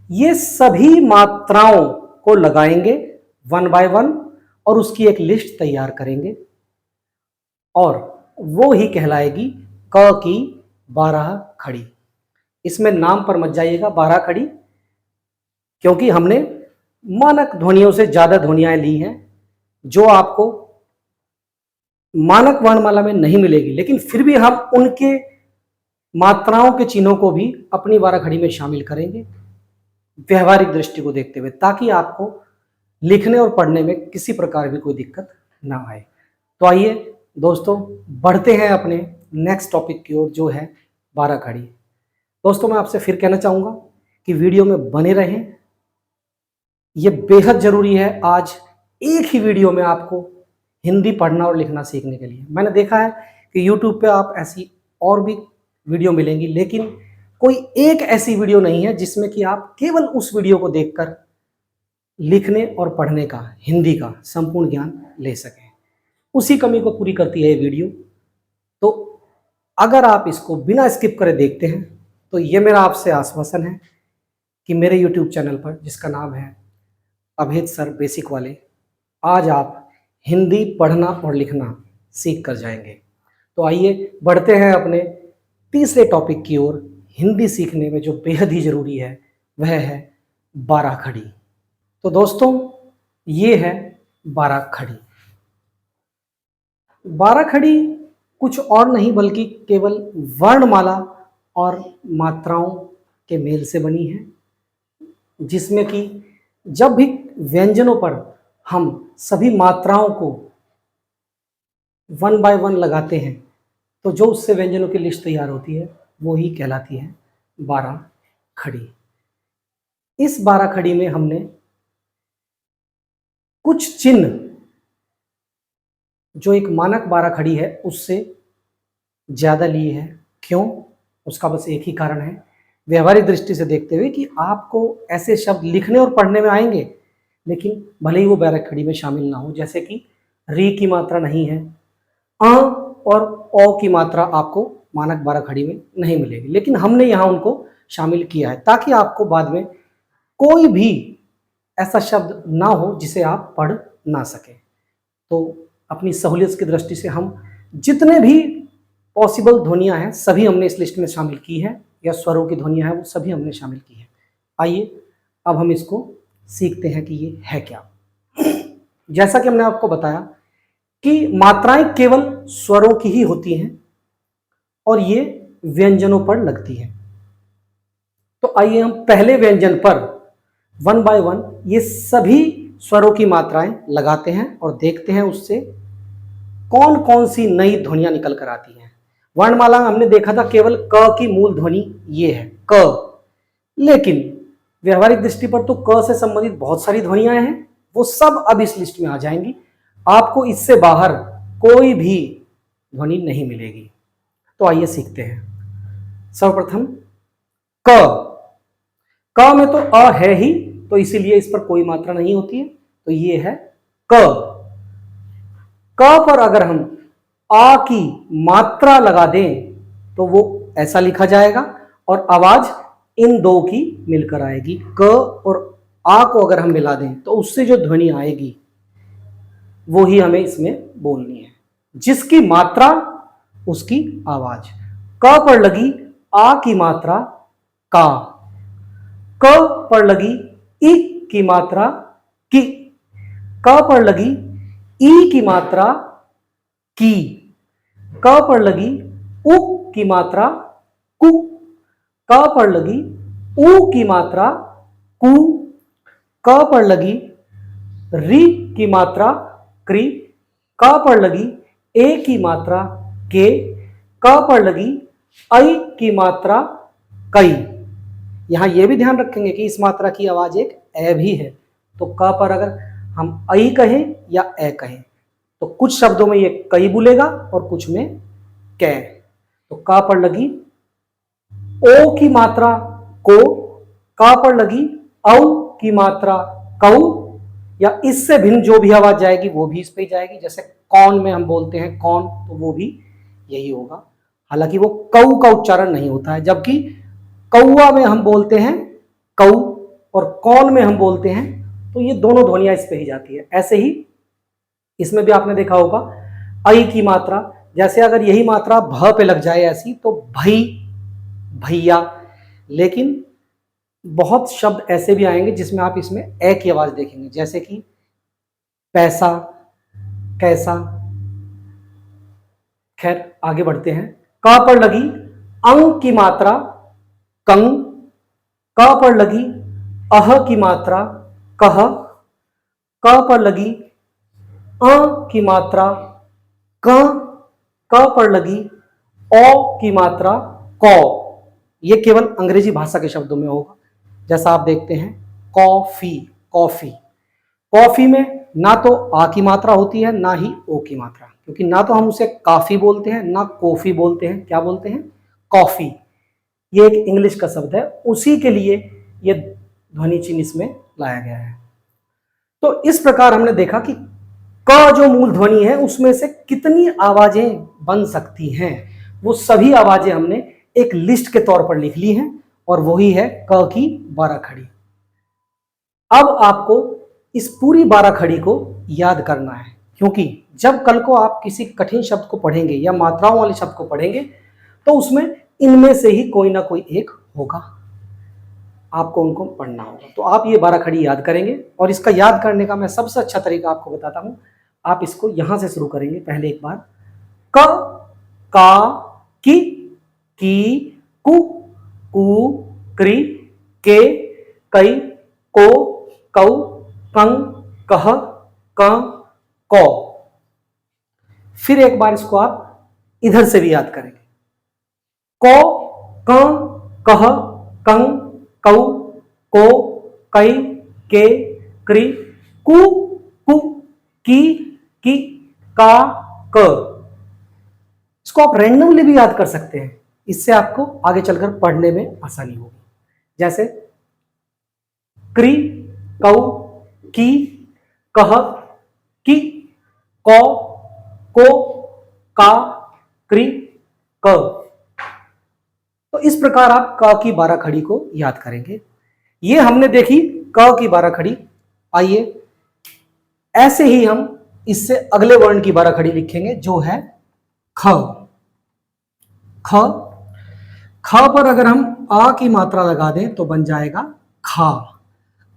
ये सभी मात्राओं को लगाएंगे 1 बाय 1 और उसकी एक लिस्ट तैयार करेंगे और वो ही कहलाएगी क की 12 खड़ी। इसमें नाम पर मत जाइएगा 12 खड़ी, क्योंकि हमने मानक ध्वनियों से ज्यादा ध्वनियां ली हैं जो आपको मानक वर्णमाला में नहीं मिलेगी, लेकिन फिर भी हम उनके मात्राओं के चिन्हों को भी अपनी 12 खड़ी में शामिल करेंगे व्यवहारिक दृष्टि को देखते हुए, ताकि आपको लिखने और पढ़ने में किसी प्रकार भी कोई दिक्कत ना आए। तो आइए दोस्तों बढ़ते हैं अपने नेक्स्ट टॉपिक की ओर, जो है 12 खड़ी। दोस्तों मैं आपसे फिर कहना चाहूँगा कि वीडियो में बने रहें, ये बेहद ज़रूरी है। आज एक ही वीडियो में आपको हिंदी पढ़ना और लिखना सीखने के लिए, मैंने देखा है कि YouTube पे आप ऐसी और भी वीडियो मिलेंगी, लेकिन कोई एक ऐसी वीडियो नहीं है जिसमें कि आप केवल उस वीडियो को देखकर लिखने और पढ़ने का, हिंदी का संपूर्ण ज्ञान ले सकें। उसी कमी को पूरी करती है ये वीडियो। तो अगर आप इसको बिना स्किप करे देखते हैं तो ये मेरा आपसे आश्वासन है कि मेरे YouTube चैनल पर, जिसका नाम है अभेद सर बेसिक वाले, आज आप हिंदी पढ़ना और लिखना सीख कर जाएंगे। तो आइए बढ़ते हैं अपने तीसरे टॉपिक की ओर। हिंदी सीखने में जो बेहद ही ज़रूरी है वह है 12 खड़ी। तो दोस्तों ये है 12 खड़ी। 12 खड़ी कुछ और नहीं बल्कि केवल वर्णमाला और मात्राओं के मेल से बनी है, जिसमें कि जब भी व्यंजनों पर हम सभी मात्राओं को 1 बाय 1 लगाते हैं तो जो उससे व्यंजनों की लिस्ट तैयार होती है वो ही कहलाती है 12 खड़ी। इस 12 खड़ी में हमने कुछ चिन्ह जो एक मानक 12 खड़ी है उससे ज़्यादा लिए हैं। क्यों? उसका बस एक ही कारण है, व्यवहारिक दृष्टि से देखते हुए कि आपको ऐसे शब्द लिखने और पढ़ने में आएंगे, लेकिन भले ही वो 12 खड़ी में शामिल ना हो। जैसे कि री की मात्रा नहीं है, अ और ओ की मात्रा आपको मानक 12 खड़ी में नहीं मिलेगी, लेकिन हमने यहाँ उनको शामिल किया है ताकि आपको बाद में कोई भी ऐसा शब्द ना हो जिसे आप पढ़ ना सकें। तो अपनी सहूलियत की दृष्टि से हम जितने भी पॉसिबल ध्वनियाँ हैं सभी हमने इस लिस्ट में शामिल की है, या स्वरों की ध्वनियाँ हैं वो सभी हमने शामिल की है। आइए अब हम इसको सीखते हैं कि ये है क्या। जैसा कि हमने आपको बताया कि मात्राएं केवल स्वरों की ही होती हैं और ये व्यंजनों पर लगती हैं। तो आइए हम पहले व्यंजन पर 1 बाय 1 ये सभी स्वरों की मात्राएं लगाते हैं और देखते हैं उससे कौन कौन सी नई ध्वनियां निकल कर आती हैं। वर्णमाला में हमने देखा था केवल क की मूल ध्वनि ये है, क। लेकिन व्यवहारिक दृष्टि पर तो क से संबंधित बहुत सारी ध्वनियां हैं, वो सब अब इस लिस्ट में आ जाएंगी। आपको इससे बाहर कोई भी ध्वनि नहीं मिलेगी। तो आइए सीखते हैं। सर्वप्रथम क। क में तो अ है ही, तो इसीलिए इस पर कोई मात्रा नहीं होती है, तो ये है क। क पर अगर हम आ की मात्रा लगा दें तो वो ऐसा लिखा जाएगा और आवाज इन दो की मिलकर आएगी। क और आ को अगर हम मिला दें तो उससे जो ध्वनि आएगी वो ही हमें इसमें बोलनी है। जिसकी मात्रा उसकी आवाज। क पर लगी आ की मात्रा का, क पर लगी ई की मात्रा की, क पर लगी ई की मात्रा की, क पर लगी उ की मात्रा कु, क पर लगी उ की मात्रा कु, क पर लगी री की मात्रा क्री, क पर लगी ए की मात्रा के, क पर लगी ऐ की मात्रा कई। यहां यह भी ध्यान रखेंगे कि इस मात्रा की आवाज एक ए भी है, तो क पर अगर हम ऐ कहें या ए कहें तो कुछ शब्दों में ये कई बोलेगा और कुछ में कै। तो क पर लगी ओ की मात्रा को, क पर लगी औ की मात्रा कौ, या इससे भिन्न जो भी आवाज जाएगी वो भी इस पे जाएगी। जैसे कौन में हम बोलते हैं कौन, तो वो भी यही होगा। हालांकि वो कौ का उच्चारण नहीं होता है, जबकि कौआ में हम बोलते हैं कौ और कौन में हम बोलते हैं, तो ये दोनों ध्वनियां इस पे ही जाती है। ऐसे ही इसमें भी आपने देखा होगा ऐ की मात्रा, जैसे अगर यही मात्रा भ पे लग जाए ऐसी तो भई, भैया। लेकिन बहुत शब्द ऐसे भी आएंगे जिसमें आप इसमें ए की आवाज देखेंगे, जैसे कि पैसा, कैसा। खैर आगे बढ़ते हैं। क पर लगी अंग की मात्रा कंग, क पर लगी अह की मात्रा कह, क पर लगी अ की मात्रा क, क पर लगी औ की मात्रा कौ। ये केवल अंग्रेजी भाषा के शब्दों में होगा। जैसा आप देखते हैं कॉफी, कॉफी, कॉफी में ना तो आ की मात्रा होती है ना ही ओ की मात्रा, क्योंकि ना तो हम उसे काफी बोलते हैं ना कॉफी बोलते हैं, क्या बोलते हैं? कॉफी। ये एक इंग्लिश का शब्द है, उसी के लिए ये ध्वनि चिन्ह इसमें लाया गया है। तो इस प्रकार हमने देखा कि क जो मूल ध्वनि है उसमें से कितनी आवाजें बन सकती हैं, वो सभी आवाजें हमने एक लिस्ट के तौर पर लिख ली हैं और वही है क की 12 खड़ी। अब आपको इस पूरी 12 खड़ी को याद करना है, क्योंकि जब कल को आप किसी कठिन शब्द को पढ़ेंगे या मात्राओं वाले शब्द को पढ़ेंगे तो उसमें इनमें से ही कोई ना कोई एक होगा, आपको उनको पढ़ना होगा। तो आप ये 12 खड़ी याद करेंगे, और इसका याद करने का मैं सबसे अच्छा तरीका आपको बताता हूं। आप इसको यहां से शुरू करेंगे। पहले एक बार क, का, की, कु, क्री, के, कई, को, कौ, कं, कह, क, कौ। फिर एक बार इसको आप इधर से भी याद करेंगे। को, क, कह, कं, कौ, को, कई, के, क्री, कु, की, का, क। इसको आप रैंडमली भी याद कर सकते हैं, इससे आपको आगे चलकर पढ़ने में आसानी होगी। जैसे क्री, कौ, की, कह, की, कौ, को, का, क्री, क। तो इस प्रकार आप क की 12 खड़ी को याद करेंगे। ये हमने देखी क की 12 खड़ी। आइए ऐसे ही हम इससे अगले वर्ण की 12 खड़ी लिखेंगे, जो है ख। ख, ख पर अगर हम आ की मात्रा लगा दें तो बन जाएगा खा।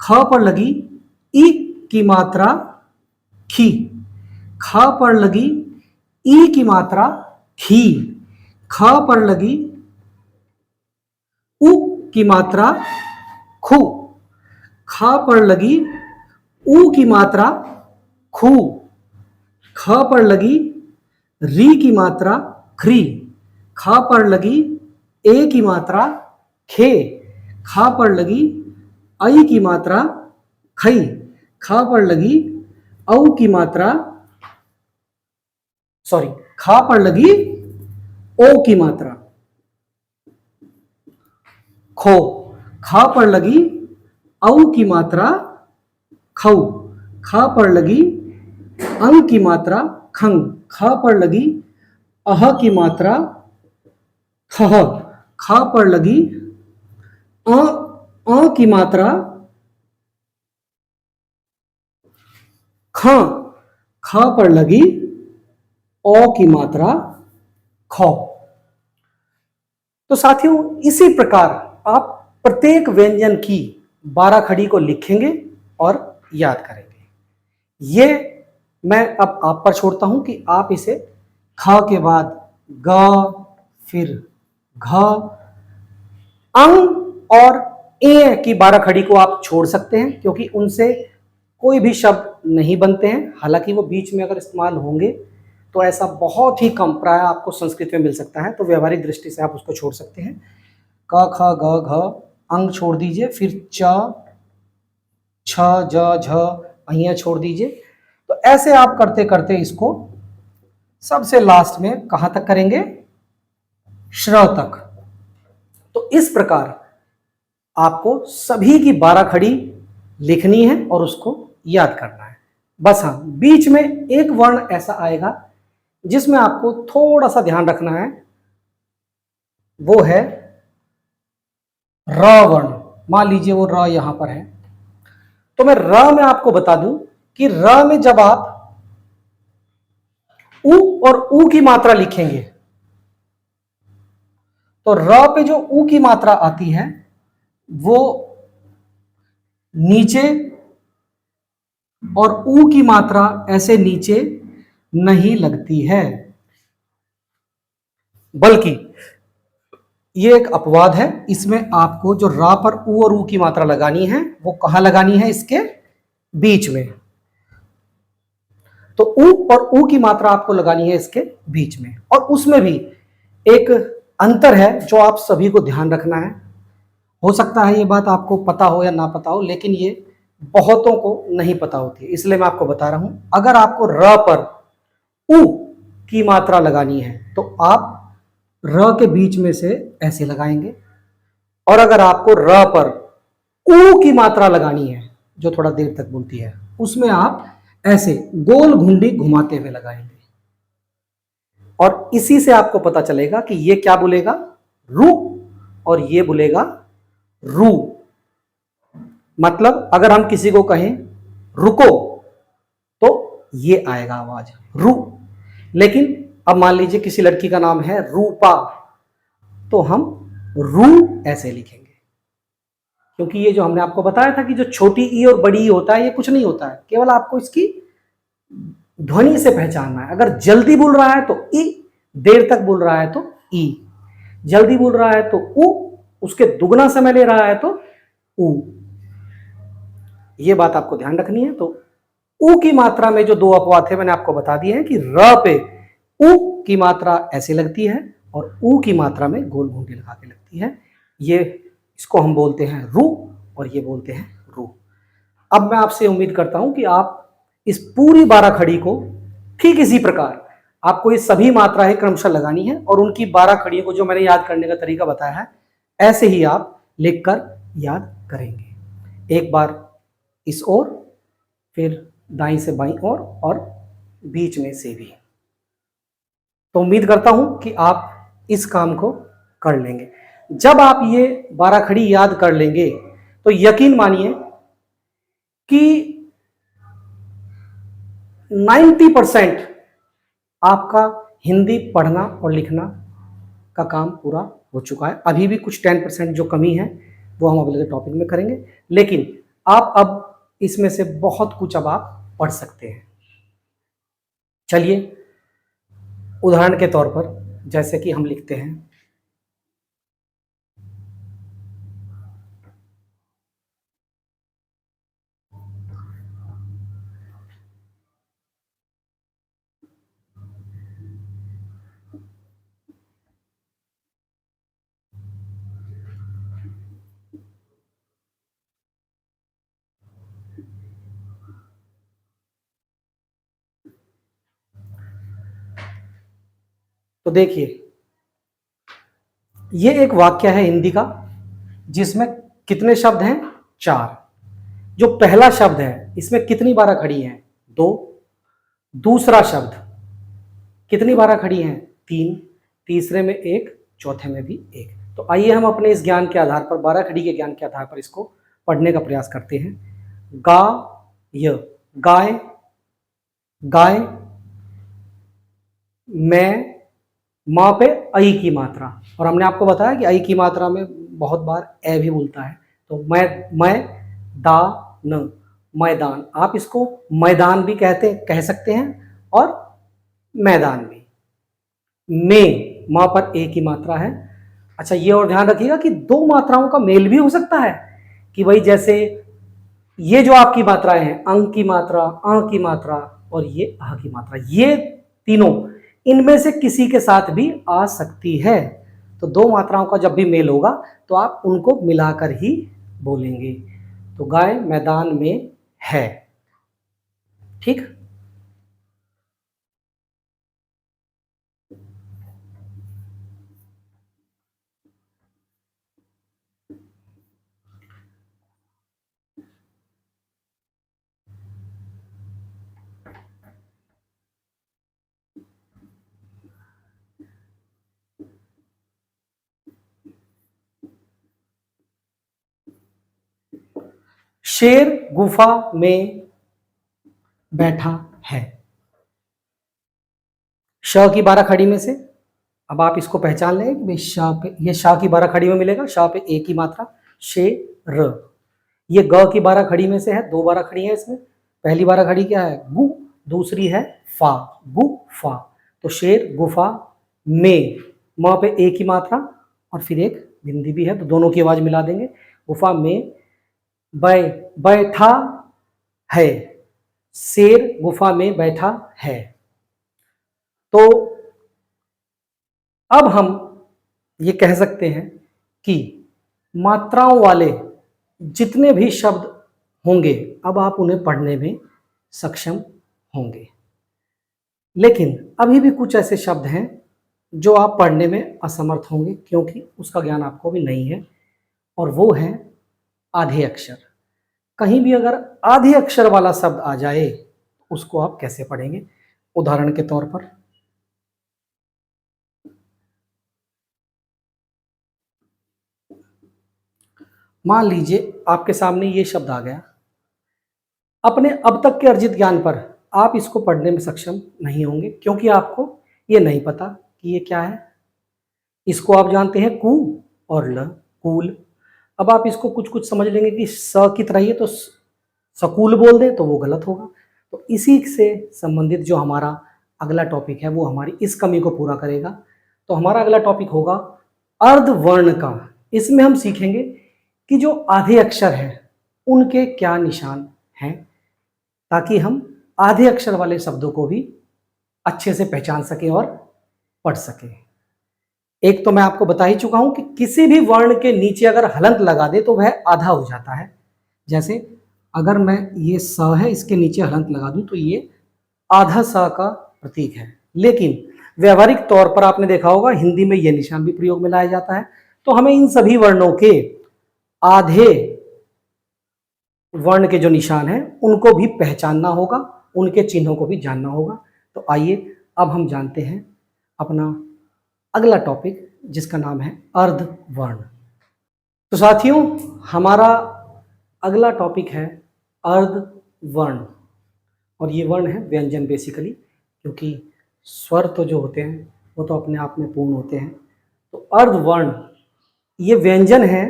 ख पर लगी ई की मात्रा खी, ख पर लगी ई की मात्रा खी, ख पर लगी उ की मात्रा खू, ख पर लगी उ की मात्रा खू, ख पर लगी री की मात्रा ख्री, ख पर लगी ए की मात्रा खे, ख पर लगी ऐ की मात्रा खई, ख पर लगी औ की मात्रा ख पर लगी ओ की मात्रा खो, ख पर लगी औ की मात्रा खौ, ख पर लगी अंग की मात्रा खंग, ख पर लगी अह की मात्रा खह, ख पर लगी अ की मात्रा ख, ख पर लगी ओ की मात्रा खौ। तो साथियों, इसी प्रकार आप प्रत्येक व्यंजन की 12 खड़ी को लिखेंगे और याद करेंगे। ये मैं अब आप पर छोड़ता हूं कि आप इसे ख के बाद ग, फिर घ, अंग और ए की 12 खड़ी को आप छोड़ सकते हैं, क्योंकि उनसे कोई भी शब्द नहीं बनते हैं। हालांकि वो बीच में अगर इस्तेमाल होंगे तो ऐसा बहुत ही कम, प्राय आपको संस्कृत में मिल सकता है, तो व्यवहारिक दृष्टि से आप उसको छोड़ सकते हैं। क, ख, ग, घ, अंग छोड़ दीजिए, फिर च, छ, ज, झ, अहिया छोड़ दीजिए। तो ऐसे आप करते करते इसको सबसे लास्ट में कहां तक करेंगे? श्र तक। तो इस प्रकार आपको सभी की 12 खड़ी लिखनी है और उसको याद करना है। बस हाँ, बीच में एक वर्ण ऐसा आएगा जिसमें आपको थोड़ा सा ध्यान रखना है, वो है र वर्ण। मान लीजिए वो र यहां पर है, तो मैं र में आपको बता दूं कि र में जब आप उ और उ की मात्रा लिखेंगे तो र पे जो उ की मात्रा आती है वो नीचे, और उ की मात्रा ऐसे नीचे नहीं लगती है, बल्कि ये एक अपवाद है। इसमें आपको जो रा पर उ और उ की मात्रा लगानी है वो कहां लगानी है? इसके बीच में। तो उ और उ की मात्रा आपको लगानी है इसके बीच में, और उसमें भी एक अंतर है जो आप सभी को ध्यान रखना है। हो सकता है ये बात आपको पता हो या ना पता हो, लेकिन ये बहुतों को नहीं पता होती है, इसलिए मैं आपको बता रहा हूं। अगर आपको र पर उ की मात्रा लगानी है तो आप र के बीच में से ऐसे लगाएंगे, और अगर आपको र पर उ की मात्रा लगानी है जो थोड़ा देर तक बोलती है, उसमें आप ऐसे गोल घुंडी घुमाते हुए लगाएंगे, और इसी से आपको पता चलेगा कि ये क्या बोलेगा? रू, और ये बोलेगा रू। मतलब अगर हम किसी को कहें रुको तो ये आएगा आवाज रू। लेकिन अब मान लीजिए किसी लड़की का नाम है रूपा, तो हम रू ऐसे लिखेंगे, क्योंकि ये जो हमने आपको बताया था कि जो छोटी ई और बड़ी ई होता है, ये कुछ नहीं होता है, केवल आपको इसकी ध्वनि से पहचानना है। अगर जल्दी बोल रहा है तो ई, देर तक बोल रहा है तो ई, जल्दी बोल रहा है तो उ, उसके दुगना समय ले रहा है तो उ। ये बात आपको ध्यान रखनी है। तो उ की मात्रा में जो दो अपवाद थे मैंने आपको बता दिए हैं कि र पे उ की मात्रा ऐसे लगती है और उ की मात्रा में गोल घुंडी लगा के लगती है। ये इसको हम बोलते हैं रू और ये बोलते हैं रू। अब मैं आपसे उम्मीद करता हूं कि आप इस पूरी 12 खड़ी को ठीक इसी प्रकार आपको ये सभी मात्राएं क्रमशः लगानी है, और उनकी 12 खड़ियों को जो मैंने याद करने का तरीका बताया है ऐसे ही आप लिखकर याद करेंगे। एक बार इस ओर, फिर दाईं से बाईं ओर, और बीच में से भी। तो उम्मीद करता हूं कि आप इस काम को कर लेंगे। जब आप ये 12 खड़ी याद कर लेंगे तो यकीन मानिए कि 90% आपका हिंदी पढ़ना और लिखना का काम पूरा हो चुका है। अभी भी कुछ 10% जो कमी है वो हम अगले टॉपिक में करेंगे, लेकिन आप अब इसमें से बहुत कुछ अब आप पढ़ सकते हैं। चलिए, उदाहरण के तौर पर जैसे कि हम लिखते हैं तो देखिए, ये एक वाक्य है हिंदी का जिसमें कितने शब्द हैं? 4। जो पहला शब्द है इसमें कितनी 12 खड़ी हैं? 2। दूसरा शब्द कितनी 12 खड़ी हैं? 3। तीसरे में 1, चौथे में भी 1। तो आइए हम अपने इस ज्ञान के आधार पर, 12 खड़ी के ज्ञान के आधार पर इसको पढ़ने का प्रयास करते हैं। गा, य, गाय, गाय, मैं, माँ पे ऐ की मात्रा, और हमने आपको बताया कि ऐ की मात्रा में बहुत बार ए भी बोलता है। तो मैं दा न मैदान, आप इसको मैदान भी कह सकते हैं और मैदान भी। में माँ पर ए की मात्रा है। अच्छा, ये और ध्यान रखिएगा कि दो मात्राओं का मेल भी हो सकता है, कि भाई जैसे ये जो आपकी मात्राएं हैं, अंग की मात्रा, अ की मात्रा और ये अ की मात्रा, ये तीनों इनमें से किसी के साथ भी आ सकती है। तो दो मात्राओं का जब भी मेल होगा तो आप उनको मिलाकर ही बोलेंगे। तो गाय मैदान में है। ठीक। शेर गुफा में बैठा है। श की 12 खड़ी में से, अब आप इसको पहचान लें कि भाई श पे, ये श की 12 खड़ी में मिलेगा, श पे ए की मात्रा, शेर। ये ग की 12 खड़ी में से है, 2 12 खड़ी है इसमें। पहली 12 खड़ी क्या है? गु, दूसरी है फा, गु फा। तो शेर गुफा में, म पे ए की मात्रा और फिर एक बिंदी भी है, तो दोनों की आवाज मिला देंगे। गुफा में बैठा है, शेर गुफा में बैठा है। तो अब हम ये कह सकते हैं कि मात्राओं वाले जितने भी शब्द होंगे अब आप उन्हें पढ़ने में सक्षम होंगे। लेकिन अभी भी कुछ ऐसे शब्द हैं जो आप पढ़ने में असमर्थ होंगे, क्योंकि उसका ज्ञान आपको भी नहीं है, और वो है आधे अक्षर। कहीं भी अगर आधे अक्षर वाला शब्द आ जाए उसको आप कैसे पढ़ेंगे? उदाहरण के तौर पर मान लीजिए आपके सामने ये शब्द आ गया। अपने अब तक के अर्जित ज्ञान पर आप इसको पढ़ने में सक्षम नहीं होंगे, क्योंकि आपको ये नहीं पता कि ये क्या है। इसको आप जानते हैं कु और ल, कूल। अब आप इसको कुछ कुछ समझ लेंगे कि स की तरह ही है, तो सकूल बोल दें तो वो गलत होगा। तो इसी से संबंधित जो हमारा अगला टॉपिक है वो हमारी इस कमी को पूरा करेगा। तो हमारा अगला टॉपिक होगा अर्धवर्ण का। इसमें हम सीखेंगे कि जो आधे अक्षर हैं उनके क्या निशान हैं, ताकि हम आधे अक्षर वाले शब्दों को भी अच्छे से पहचान सकें और पढ़ सकें। एक तो मैं आपको बता ही चुका हूं कि किसी भी वर्ण के नीचे अगर हलंत लगा दे तो वह आधा हो जाता है। जैसे अगर मैं ये स है, इसके नीचे हलंत लगा दूं तो ये आधा स का प्रतीक है। लेकिन व्यवहारिक तौर पर आपने देखा होगा हिंदी में यह निशान भी प्रयोग में लाया जाता है। तो हमें इन सभी वर्णों के आधे वर्ण के जो निशान हैं उनको भी पहचानना होगा, उनके चिन्हों को भी जानना होगा। तो आइए अब हम जानते हैं अपना अगला टॉपिक, जिसका नाम है अर्धवर्ण। तो साथियों, हमारा अगला टॉपिक है अर्धवर्ण, और ये वर्ण है व्यंजन बेसिकली, क्योंकि स्वर तो जो होते हैं वो तो अपने आप में पूर्ण होते हैं। तो अर्धवर्ण ये व्यंजन है।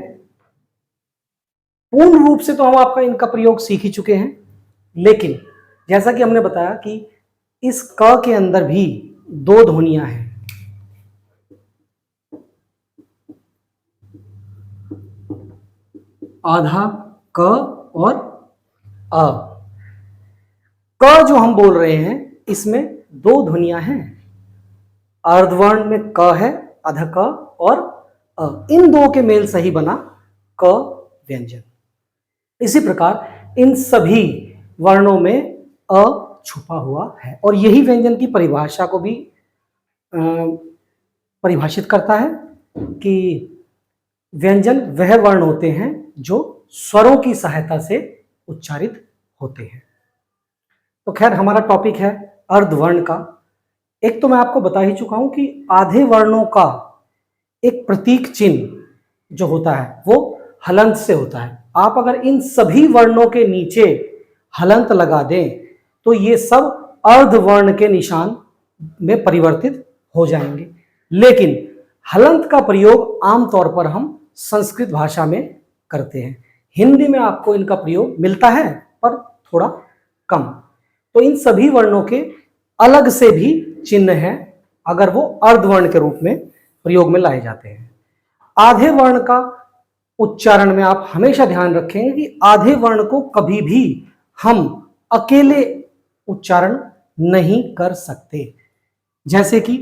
पूर्ण रूप से तो हम आपका इनका प्रयोग सीख ही चुके हैं, लेकिन जैसा कि हमने बताया कि इस क के अंदर भी दो ध्वनियां हैं। आधा क और अ। क जो हम बोल रहे हैं इसमें दो ध्वनियां हैं। अर्धवर्ण में क है, आधा क और अ। इन दो के मेल से ही बना क व्यंजन। इसी प्रकार इन सभी वर्णों में अ छुपा हुआ है, और यही व्यंजन की परिभाषा को भी परिभाषित करता है कि व्यंजन वह वर्ण होते हैं जो स्वरों की सहायता से उच्चारित होते हैं। तो खैर, हमारा टॉपिक है अर्धवर्ण का। एक तो मैं आपको बता ही चुका हूं कि आधे वर्णों का एक प्रतीक चिन्ह जो होता है वो हलंत से होता है। आप अगर इन सभी वर्णों के नीचे हलंत लगा दें तो ये सब अर्धवर्ण के निशान में परिवर्तित हो जाएंगे। लेकिन हलंत का प्रयोग आमतौर पर हम संस्कृत भाषा में करते हैं। हिंदी में आपको इनका प्रयोग मिलता है पर थोड़ा कम। तो इन सभी वर्णों के अलग से भी चिन्ह हैं अगर वो अर्धवर्ण के रूप में प्रयोग में लाए जाते हैं। आधे वर्ण का उच्चारण में आप हमेशा ध्यान रखेंगे कि आधे वर्ण को कभी भी हम अकेले उच्चारण नहीं कर सकते। जैसे कि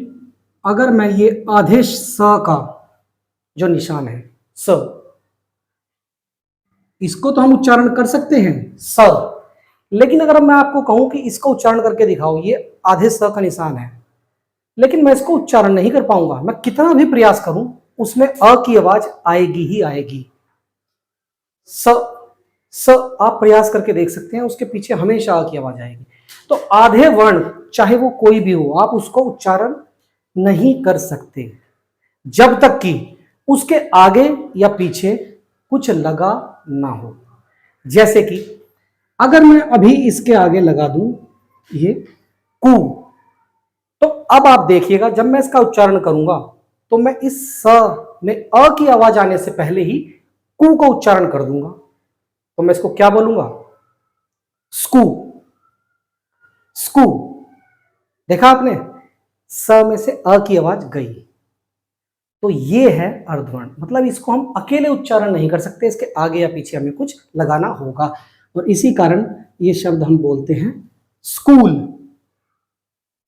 अगर मैं ये आधे स का जो निशान है स, इसको तो हम उच्चारण कर सकते हैं स, लेकिन अगर मैं आपको कहूं कि इसको उच्चारण करके दिखाओ, ये आधे स का निशान है, लेकिन मैं इसको उच्चारण नहीं कर पाऊंगा। मैं कितना भी प्रयास करूं उसमें अ की आवाज आएगी ही आएगी। स स आप प्रयास करके देख सकते हैं, उसके पीछे हमेशा अ की आवाज आएगी। तो आधे वर्ण चाहे वो कोई भी हो, आप उसको उच्चारण नहीं कर सकते जब तक कि उसके आगे या पीछे कुछ लगा ना हो। जैसे कि अगर मैं अभी इसके आगे लगा दूं ये कु, तो अब आप देखिएगा जब मैं इसका उच्चारण करूंगा तो मैं इस स में अ की आवाज आने से पहले ही कु को उच्चारण कर दूंगा। तो मैं इसको क्या बोलूंगा? स्कू। स्कू। देखा आपने, स में से अ की आवाज गई। तो ये है अर्धवर्ण, मतलब इसको हम अकेले उच्चारण नहीं कर सकते, इसके आगे या पीछे हमें कुछ लगाना होगा। और इसी कारण ये शब्द हम बोलते हैं स्कूल।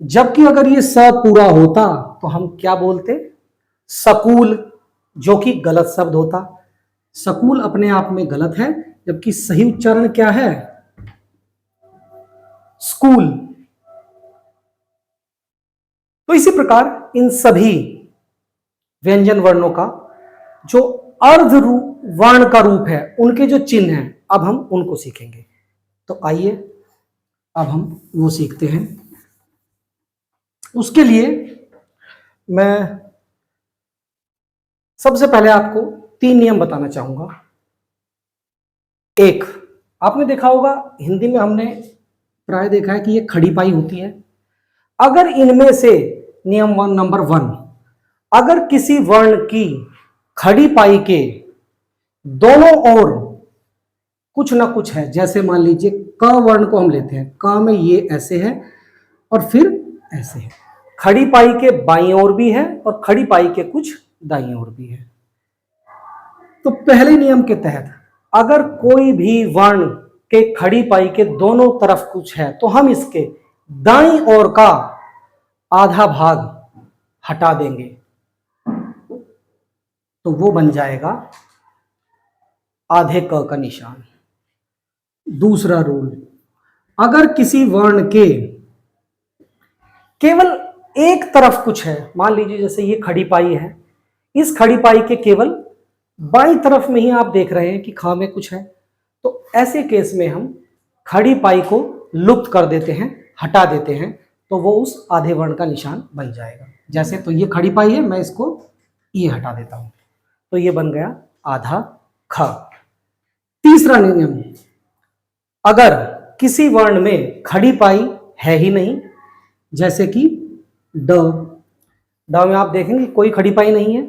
जबकि अगर ये स पूरा होता तो हम क्या बोलते? सकूल, जो कि गलत शब्द होता। सकूल अपने आप में गलत है, जबकि सही उच्चारण क्या है? स्कूल। तो इसी प्रकार इन सभी व्यंजन वर्णों का जो अर्ध वर्ण का रूप है, उनके जो चिन्ह हैं, अब हम उनको सीखेंगे। तो आइए अब हम वो सीखते हैं। उसके लिए मैं सबसे पहले आपको 3 नियम बताना चाहूंगा। एक, आपने देखा होगा हिंदी में हमने प्राय देखा है कि ये खड़ी पाई होती है। अगर इनमें से नियम नंबर 1, अगर किसी वर्ण की खड़ी पाई के दोनों ओर कुछ ना कुछ है, जैसे मान लीजिए क वर्ण को हम लेते हैं, क में ये ऐसे है और फिर ऐसे है, खड़ी पाई के बाईं ओर भी है और खड़ी पाई के कुछ दाईं ओर भी है। तो पहले नियम के तहत अगर कोई भी वर्ण के खड़ी पाई के दोनों तरफ कुछ है तो हम इसके दाईं ओर का आधा भाग हटा देंगे, तो वो बन जाएगा आधे क का निशान। दूसरा रूल, अगर किसी वर्ण के केवल एक तरफ कुछ है, मान लीजिए जैसे ये खड़ी पाई है, इस खड़ी पाई के केवल बाईं तरफ में ही आप देख रहे हैं कि ख में कुछ है, तो ऐसे केस में हम खड़ी पाई को लुप्त कर देते हैं, हटा देते हैं, तो वो उस आधे वर्ण का निशान बन जाएगा। जैसे तो ये खड़ी पाई है, मैं इसको ये हटा देता हूं, तो ये बन गया आधा ख। तीसरा नियम, अगर किसी वर्ण में खड़ी पाई है ही नहीं, जैसे कि ड, ड में आप देखेंगे कोई खड़ी पाई नहीं है,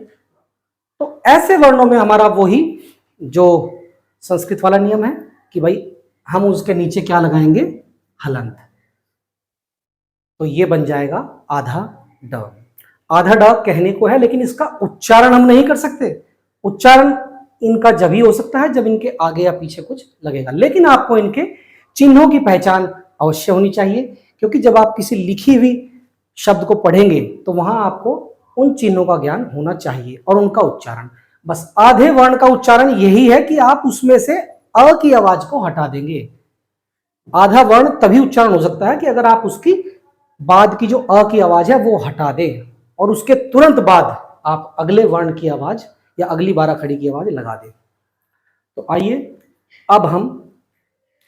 तो ऐसे वर्णों में हमारा वही जो संस्कृत वाला नियम है कि भाई हम उसके नीचे क्या लगाएंगे? हलंत। तो ये बन जाएगा आधा ड। आधा ड कहने को है, लेकिन इसका उच्चारण हम नहीं कर सकते। उच्चारण इनका जब ही हो सकता है जब इनके आगे या पीछे कुछ लगेगा, लेकिन आपको इनके चिन्हों की पहचान अवश्य होनी चाहिए, क्योंकि जब आप किसी लिखी हुई शब्द को पढ़ेंगे तो वहां आपको उन चिन्हों का ज्ञान होना चाहिए और उनका उच्चारण। बस आधे वर्ण का उच्चारण यही है कि आप उसमें से अ की आवाज को हटा देंगे। आधा वर्ण तभी उच्चारण हो सकता है कि अगर आप उसकी बाद की जो अ की आवाज है वो हटा दें और उसके तुरंत बाद आप अगले वर्ण की आवाज या अगली 12 खड़ी की आवाज लगा दें। तो आइए अब हम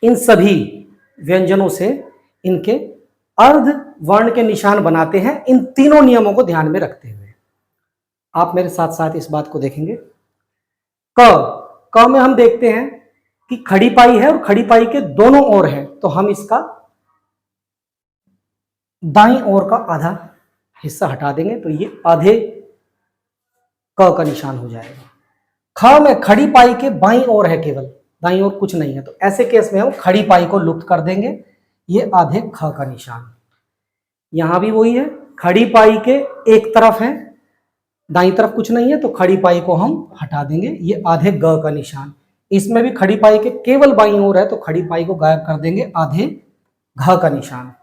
इन सभी व्यंजनों से इनके अर्ध वर्ण के निशान बनाते हैं, इन तीनों नियमों को ध्यान में रखते हुए। आप मेरे साथ साथ इस बात को देखेंगे। क में हम देखते हैं कि खड़ी पाई है और खड़ी पाई के दोनों ओर है, तो हम इसका दाईं ओर का आधा हिस्सा हटा देंगे तो ये आधे क का निशान हो जाएगा। ख में खड़ी पाई के बाईं ओर है, केवल दाईं ओर कुछ नहीं है, तो ऐसे केस में हम खड़ी पाई को लुप्त कर देंगे, ये आधे ख का निशान। यहां भी वही है, खड़ी पाई के एक तरफ है, दाईं तरफ कुछ नहीं है, तो खड़ी पाई को हम हटा देंगे, ये आधे ग का निशान। इसमें भी खड़ी पाई के केवल बाईं ओर है, तो खड़ी पाई को गायब कर देंगे, आधे घ का निशान।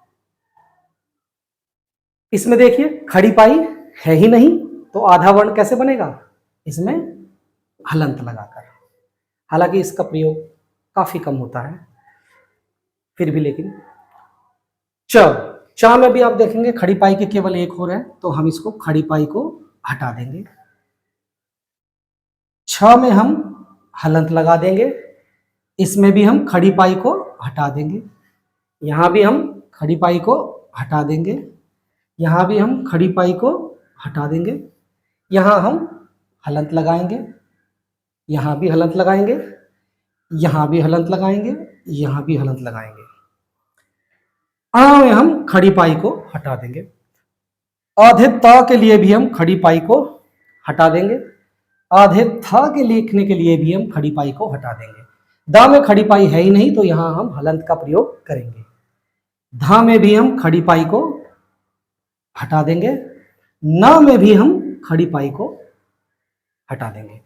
इसमें देखिए खड़ी पाई है ही नहीं, तो आधा वर्ण कैसे बनेगा, इसमें हलंत लगाकर। हालांकि इसका प्रयोग काफी कम होता है, फिर भी लेकिन च में भी आप देखेंगे खड़ी पाई के केवल एक हो रहा है, तो हम इसको खड़ी पाई को हटा देंगे। छ में हम हलंत लगा देंगे, इसमें भी हम खड़ी पाई को हटा देंगे, यहां भी हम खड़ी पाई को हटा देंगे, यहां भी हम खड़ी पाई को हटा देंगे, यहां हम हलंत लगाएंगे, यहां भी हलंत लगाएंगे, यहां भी हलंत लगाएंगे, यहां भी हलंत लगाएंगे। में हम खड़ी पाई को हटा देंगे। आधे त के लिए भी हम खड़ी पाई को हटा देंगे, आधे था के लिखने के लिए भी हम खड़ी पाई को हटा देंगे। दा में खड़ी पाई है ही नहीं, तो यहां हम हलंत का प्रयोग करेंगे। धा में भी हम खड़ी पाई को हटा देंगे, न में भी हम खड़ी पाई को हटा देंगे।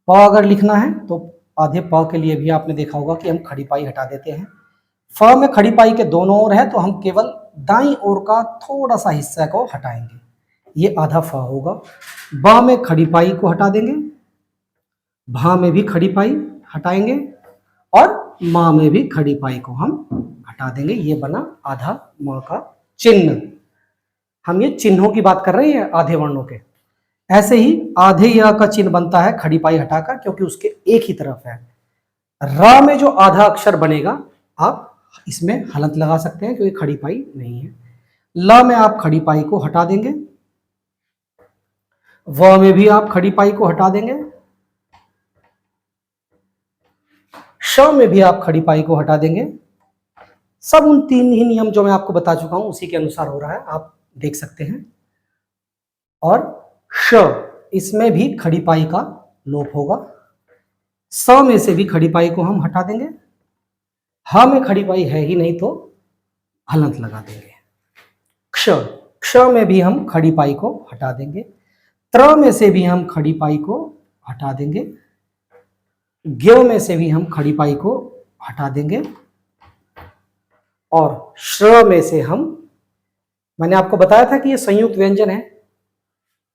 प अगर लिखना है तो आधे प के लिए भी आपने देखा होगा कि हम खड़ी पाई हटा देते हैं। फ में खड़ी पाई के दोनों ओर है, तो हम केवल दाईं ओर का थोड़ा सा हिस्सा को हटाएंगे, ये आधा फ होगा। ब में खड़ी पाई को हटा देंगे, भा में भी खड़ी पाई हटाएंगे, और मां में भी खड़ी पाई को हम हटा देंगे, ये बना आधा मां का चिन्ह। हम ये चिन्हों की बात कर रहे हैं आधे वर्णों के। ऐसे ही आधे य का चिन्ह बनता है खड़ी पाई हटाकर, क्योंकि उसके एक ही तरफ है। रा में जो आधा अक्षर बनेगा, आप इसमें हलंत लगा सकते हैं, क्योंकि खड़ी पाई नहीं है। ल में आप खड़ी पाई को हटा देंगे, व में भी आप खड़ी पाई को हटा देंगे, श में भी आप खड़ी पाई को हटा देंगे। सब उन तीन ही नियम जो मैं आपको बता चुका हूं उसी के अनुसार हो रहा है, आप देख सकते हैं। और श, इसमें भी खड़ी पाई का लोप होगा। स में से भी खड़ी पाई को हम हटा देंगे, ह में खड़ी पाई है ही नहीं, तो हलंत लगा देंगे। क्ष में भी हम खड़ी पाई को हटा देंगे, त्र में से भी हम खड़ी पाई को हटा देंगे, ज्ञ में से भी हम खड़ी पाई को हटा देंगे, और श्र में से हम, मैंने आपको बताया था कि ये संयुक्त व्यंजन है,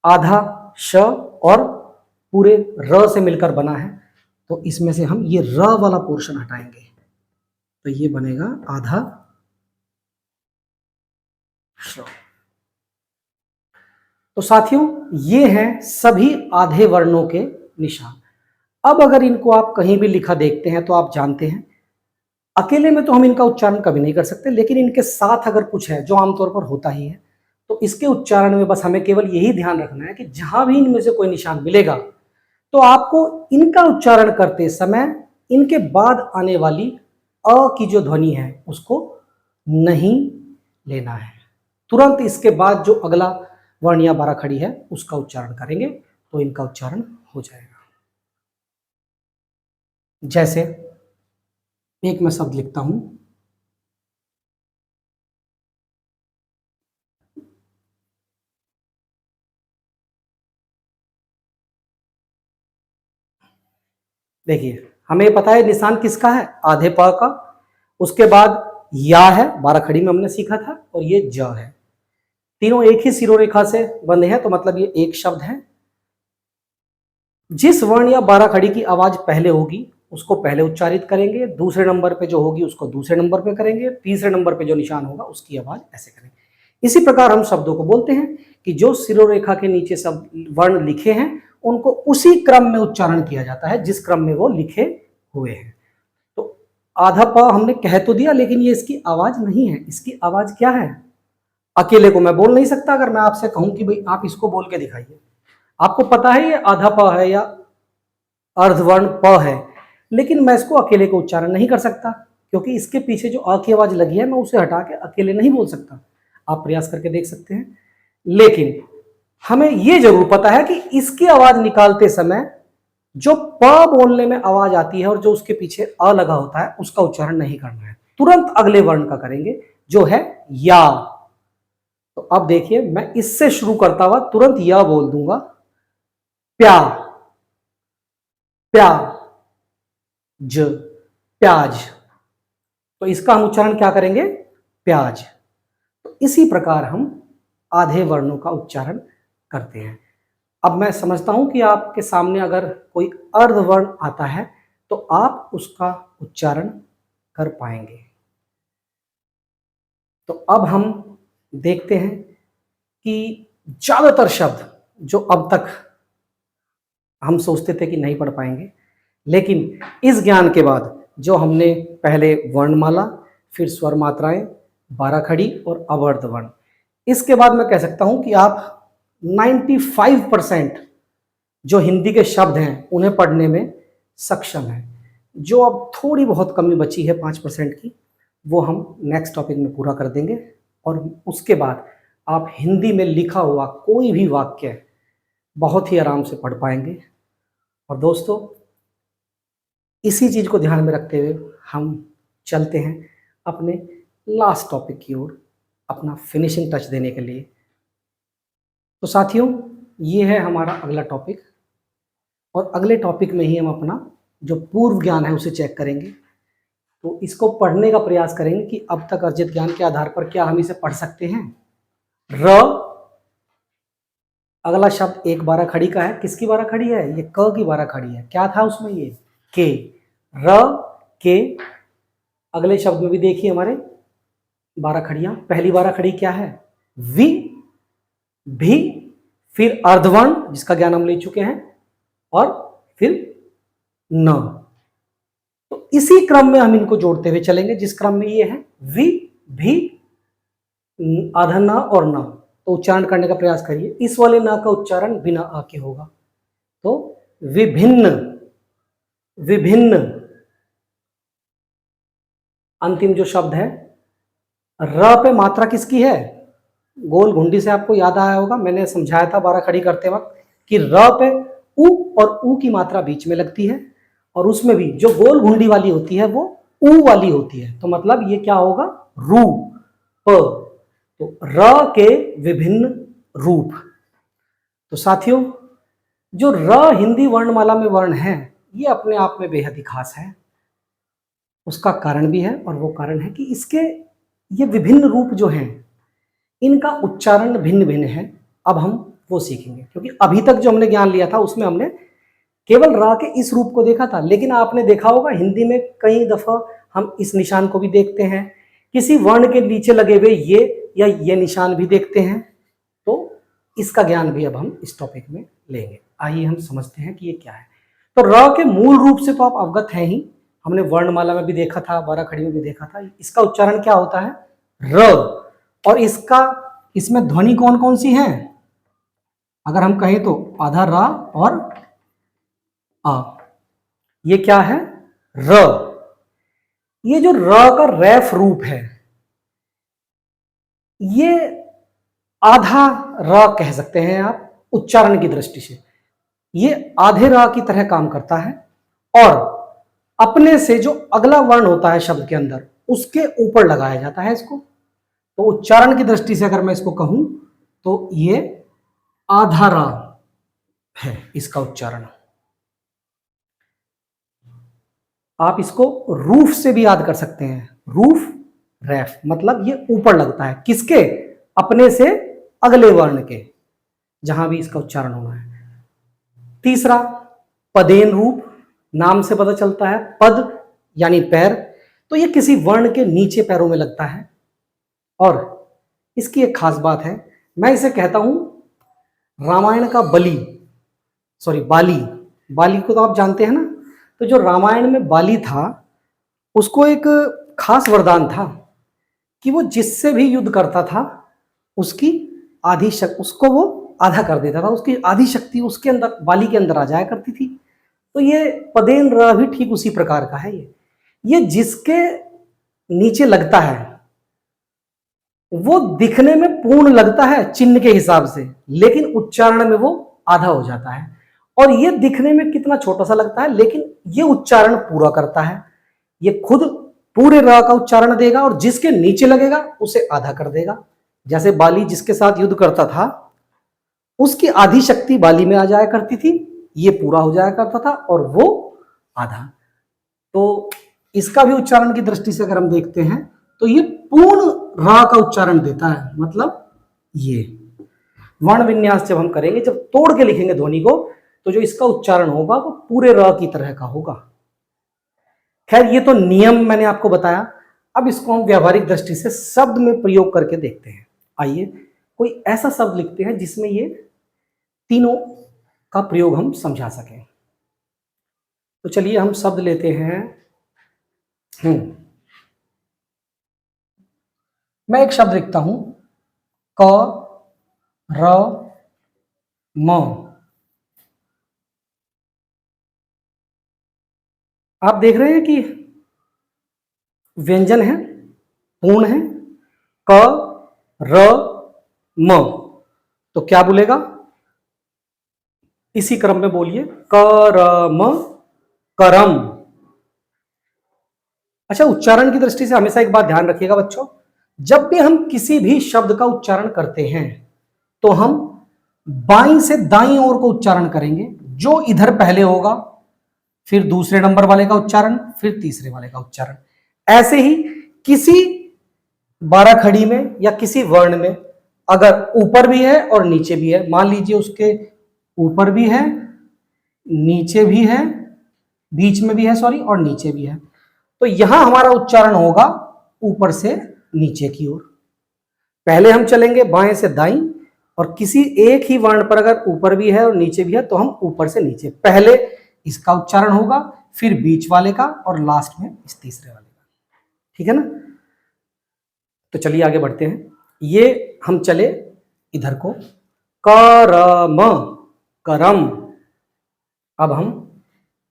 आधा श और पूरे र से मिलकर बना है, तो इसमें से हम ये र वाला पोर्शन हटाएंगे, तो ये बनेगा आधा श्र। तो साथियों, ये हैं सभी आधे वर्णों के निशान। अब अगर इनको आप कहीं भी लिखा देखते हैं तो आप जानते हैं, अकेले में तो हम इनका उच्चारण कभी नहीं कर सकते, लेकिन इनके साथ अगर कुछ है, जो आमतौर पर होता ही है, तो इसके उच्चारण में बस हमें केवल यही ध्यान रखना है कि जहां भी इनमें से कोई निशान मिलेगा, तो आपको इनका उच्चारण करते समय इनके बाद आने वाली अ की जो ध्वनि है उसको नहीं लेना है। तुरंत इसके बाद जो अगला वर्ण या बाराखड़ी है उसका उच्चारण करेंगे, तो इनका उच्चारण हो जाएगा। जैसे एक मैं शब्द लिखता हूं, देखिए हमें पता है निशान किसका है, आधे प का, उसके बाद या है, बाराखड़ी में हमने सीखा था, और ये ज है। तीनों एक ही सिरोरेखा से बंधे हैं, तो मतलब ये एक शब्द है। जिस वर्ण या बाराखड़ी की आवाज पहले होगी उसको पहले उच्चारित करेंगे, दूसरे नंबर पे जो होगी उसको दूसरे नंबर पे करेंगे, तीसरे नंबर पे जो निशान होगा उसकी आवाज ऐसे करेंगे। इसी प्रकार हम शब्दों को बोलते हैं कि जो सिरोरेखा के नीचे शब्द वर्ण लिखे हैं उनको उसी क्रम में उच्चारण किया जाता है जिस क्रम में वो लिखे हुए हैं। तो आधा प हमने कह तो दिया, लेकिन ये इसकी आवाज नहीं है। इसकी आवाज क्या है, अकेले को मैं बोल नहीं सकता। अगर मैं आपसे कहूं कि भाई आप इसको बोल के दिखाइए, आपको पता है ये आधा प है या अर्धवर्ण प है, लेकिन मैं इसको अकेले को उच्चारण नहीं कर सकता, क्योंकि इसके पीछे जो अ की आवाज लगी है मैं उसे हटा के अकेले नहीं बोल सकता। आप प्रयास करके देख सकते हैं। लेकिन हमें यह जरूर पता है कि इसकी आवाज निकालते समय जो प बोलने में आवाज आती है और जो उसके पीछे अ लगा होता है उसका उच्चारण नहीं करना है, तुरंत अगले वर्ण का करेंगे जो है या। तो अब देखिए मैं इससे शुरू करता हुआ तुरंत या बोल दूंगा, प्या, प्या, ज, प्याज। तो इसका हम उच्चारण क्या करेंगे, प्याज। तो इसी प्रकार हम आधे वर्णों का उच्चारण करते हैं। अब मैं समझता हूं कि आपके सामने अगर कोई अर्धवर्ण आता है तो आप उसका उच्चारण कर पाएंगे। तो अब हम देखते हैं कि ज्यादातर शब्द जो अब तक हम सोचते थे कि नहीं पढ़ पाएंगे, लेकिन इस ज्ञान के बाद जो हमने पहले वर्णमाला, फिर स्वर मात्राएं, बाराखड़ी और अवर्ध वर्ण, इसके बाद मैं कह सकता हूं कि आप 95% जो हिंदी के शब्द हैं उन्हें पढ़ने में सक्षम हैं। जो अब थोड़ी बहुत कमी बची है 5% की, वो हम नेक्स्ट टॉपिक में पूरा कर देंगे और उसके बाद आप हिंदी में लिखा हुआ कोई भी वाक्य बहुत ही आराम से पढ़ पाएंगे। और दोस्तों, इसी चीज को ध्यान में रखते हुए हम चलते हैं अपने लास्ट टॉपिक की ओर, अपना फिनिशिंग टच देने के लिए। तो साथियों, ये है हमारा अगला टॉपिक और अगले टॉपिक में ही हम अपना जो पूर्व ज्ञान है उसे चेक करेंगे। तो इसको पढ़ने का प्रयास करेंगे कि अब तक अर्जित ज्ञान के आधार पर क्या हम इसे पढ़ सकते हैं। र, अगला शब्द एक बाराखड़ी का है। किसकी बाराखड़ी है, ये क की बाराखड़ी है। क्या था उसमें, ये के, र, के। अगले शब्द में भी देखिए हमारे बाराखड़ियां। पहली बाराखड़ी क्या है, वि, भी, फिर अर्धवर्ण जिसका ज्ञान हम ले चुके हैं, और फिर न। तो इसी क्रम में हम इनको जोड़ते हुए चलेंगे जिस क्रम में ये है, वि, भी, आधा न और न। तो उच्चारण करने का प्रयास करिए। इस वाले न का उच्चारण बिना आ के होगा। तो विभिन्न, विभिन्न। अंतिम जो शब्द है, र पे मात्रा किसकी है, गोल घुंडी से आपको याद आया होगा, मैंने समझाया था बाराखड़ी करते वक्त कि र पे उ और उ की मात्रा बीच में लगती है और उसमें भी जो गोल घुंडी वाली होती है वो उ वाली होती है। तो मतलब ये क्या होगा, रू, प। तो र के विभिन्न रूप। तो साथियों, जो र हिंदी वर्णमाला में वर्ण है ये अपने आप में बेहद ही खास है। उसका कारण भी है और वो कारण है कि इसके ये विभिन्न रूप जो हैं इनका उच्चारण भिन्न भिन्न है। अब हम वो सीखेंगे, क्योंकि अभी तक जो हमने ज्ञान लिया था उसमें हमने केवल रा के इस रूप को देखा था, लेकिन आपने देखा होगा हिंदी में कई दफा हम इस निशान को भी देखते हैं, किसी वर्ण के नीचे लगे हुए ये या ये निशान भी देखते हैं। तो इसका ज्ञान भी अब हम इस टॉपिक में लेंगे। आइए हम समझते हैं कि ये क्या है। तो र के मूल रूप से तो आप अवगत हैं ही, हमने वर्णमाला में भी देखा था, बाराखड़ी में भी देखा था। इसका उच्चारण क्या होता है, र। और इसमें ध्वनि कौन कौन सी है, अगर हम कहें तो आधा रा और आ। ये क्या है, र। ये जो र का रैफ रूप है ये आधा र कह सकते हैं आप उच्चारण की दृष्टि से। ये आधे रा की तरह काम करता है और अपने से जो अगला वर्ण होता है शब्द के अंदर उसके ऊपर लगाया जाता है इसको। तो उच्चारण की दृष्टि से अगर मैं इसको कहूं तो ये आधा रा है इसका उच्चारण। आप इसको रूफ से भी याद कर सकते हैं, रूफ, रैफ, मतलब ये ऊपर लगता है किसके, अपने से अगले वर्ण के, जहां भी इसका उच्चारण होना है। तीसरा, पदेन रूप, नाम से पता चलता है, पद यानी पैर, तो ये किसी वर्ण के नीचे पैरों में लगता है। और इसकी एक खास बात है, मैं इसे कहता हूं रामायण का बलि, सॉरी बाली। बाली को तो आप जानते हैं ना। तो जो रामायण में बाली था उसको एक खास वरदान था कि वो जिससे भी युद्ध करता था उसकी आधी शक्ति, उसको वो आधा कर देता था, उसकी आधी शक्ति उसके अंदर, बाली के अंदर आ जाया करती थी। तो ये पदेन र भी ठीक उसी प्रकार का है। ये जिसके नीचे लगता है वो दिखने में पूर्ण लगता है चिन्ह के हिसाब से, लेकिन उच्चारण में वो आधा हो जाता है। और ये दिखने में कितना छोटा सा लगता है, लेकिन ये उच्चारण पूरा करता है। ये खुद पूरे र का उच्चारण देगा और जिसके नीचे लगेगा उसे आधा कर देगा। जैसे बाली जिसके साथ युद्ध करता था, उसकी आधी शक्ति बाली में आ जाया करती थी, ये पूरा हो जाया करता था और वो आधा। तो इसका भी उच्चारण की दृष्टि से अगर हम देखते हैं तो ये पूर्ण रा का उच्चारण देता है। मतलब ये वर्ण विन्यास जब हम करेंगे, जब तोड़ के लिखेंगे ध्वनि को, तो जो इसका उच्चारण होगा वो पूरे र की तरह का होगा। खैर, ये तो नियम मैंने आपको बताया। अब इसको हम व्यावहारिक दृष्टि से शब्द में प्रयोग करके देखते हैं। आइए कोई ऐसा शब्द लिखते हैं जिसमें ये तीनों का प्रयोग हम समझा सकें। तो चलिए हम शब्द लेते हैं। मैं एक शब्द लिखता हूं, क र म। आप देख रहे हैं कि व्यंजन है, पूर्ण है, क र म। तो क्या बोलेगा? इसी क्रम में बोलिए, करम करम। अच्छा, उच्चारण की दृष्टि से हमेशा एक बात ध्यान रखिएगा बच्चों, जब भी हम किसी भी शब्द का उच्चारण करते हैं तो हम बाईं से दाईं ओर को उच्चारण करेंगे। जो इधर पहले होगा, फिर दूसरे नंबर वाले का उच्चारण, फिर तीसरे वाले का उच्चारण। ऐसे ही किसी 12 खड़ी में या किसी वर्ण में अगर ऊपर भी है और नीचे भी है, मान लीजिए उसके ऊपर भी है, नीचे भी है, बीच में भी है, सॉरी, और नीचे भी है, तो यहां हमारा उच्चारण होगा ऊपर से नीचे की ओर। पहले हम चलेंगे बाएं से दाईं, और किसी एक ही वर्ण पर अगर ऊपर भी है और नीचे भी है तो हम ऊपर से नीचे, पहले इसका उच्चारण होगा, फिर बीच वाले का, और लास्ट में इस तीसरे वाले का। ठीक है ना? तो चलिए आगे बढ़ते हैं। ये हम चले इधर को, करम करम। अब हम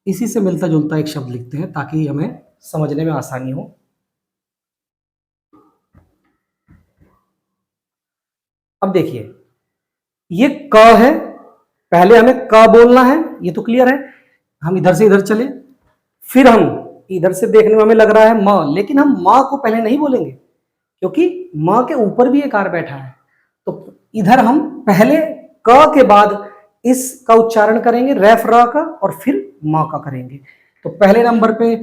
इसी से मिलता जुलता एक शब्द लिखते हैं ताकि हमें समझने में आसानी हो। अब देखिए, ये क है, पहले हमें क बोलना है, ये तो क्लियर है। हम इधर से इधर चले, फिर हम इधर से देखने में हमें लग रहा है म, लेकिन हम म को पहले नहीं बोलेंगे क्योंकि म के ऊपर भी एक आर बैठा है। तो इधर हम पहले क के बाद इसका उच्चारण करेंगे, रेफ र का, और फिर म का करेंगे। तो पहले नंबर पे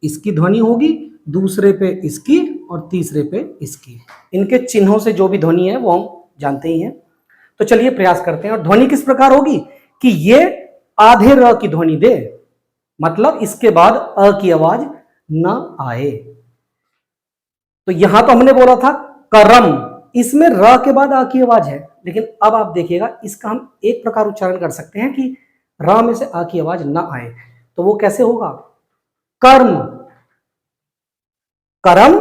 इसकी ध्वनि होगी, दूसरे पे इसकी, और तीसरे पे इसकी। इनके चिन्हों से जो भी ध्वनि है वो हम जानते ही हैं। तो चलिए प्रयास करते हैं। और ध्वनि किस प्रकार होगी कि ये आधे र की ध्वनि दे, मतलब इसके बाद अ की आवाज न आए। तो यहां तो हमने बोला था करम, इसमें र के बाद आ की आवाज है, लेकिन अब आप देखिएगा इसका हम एक प्रकार उच्चारण कर सकते हैं कि र में से आ की आवाज न आए। तो वो कैसे होगा? कर्म करम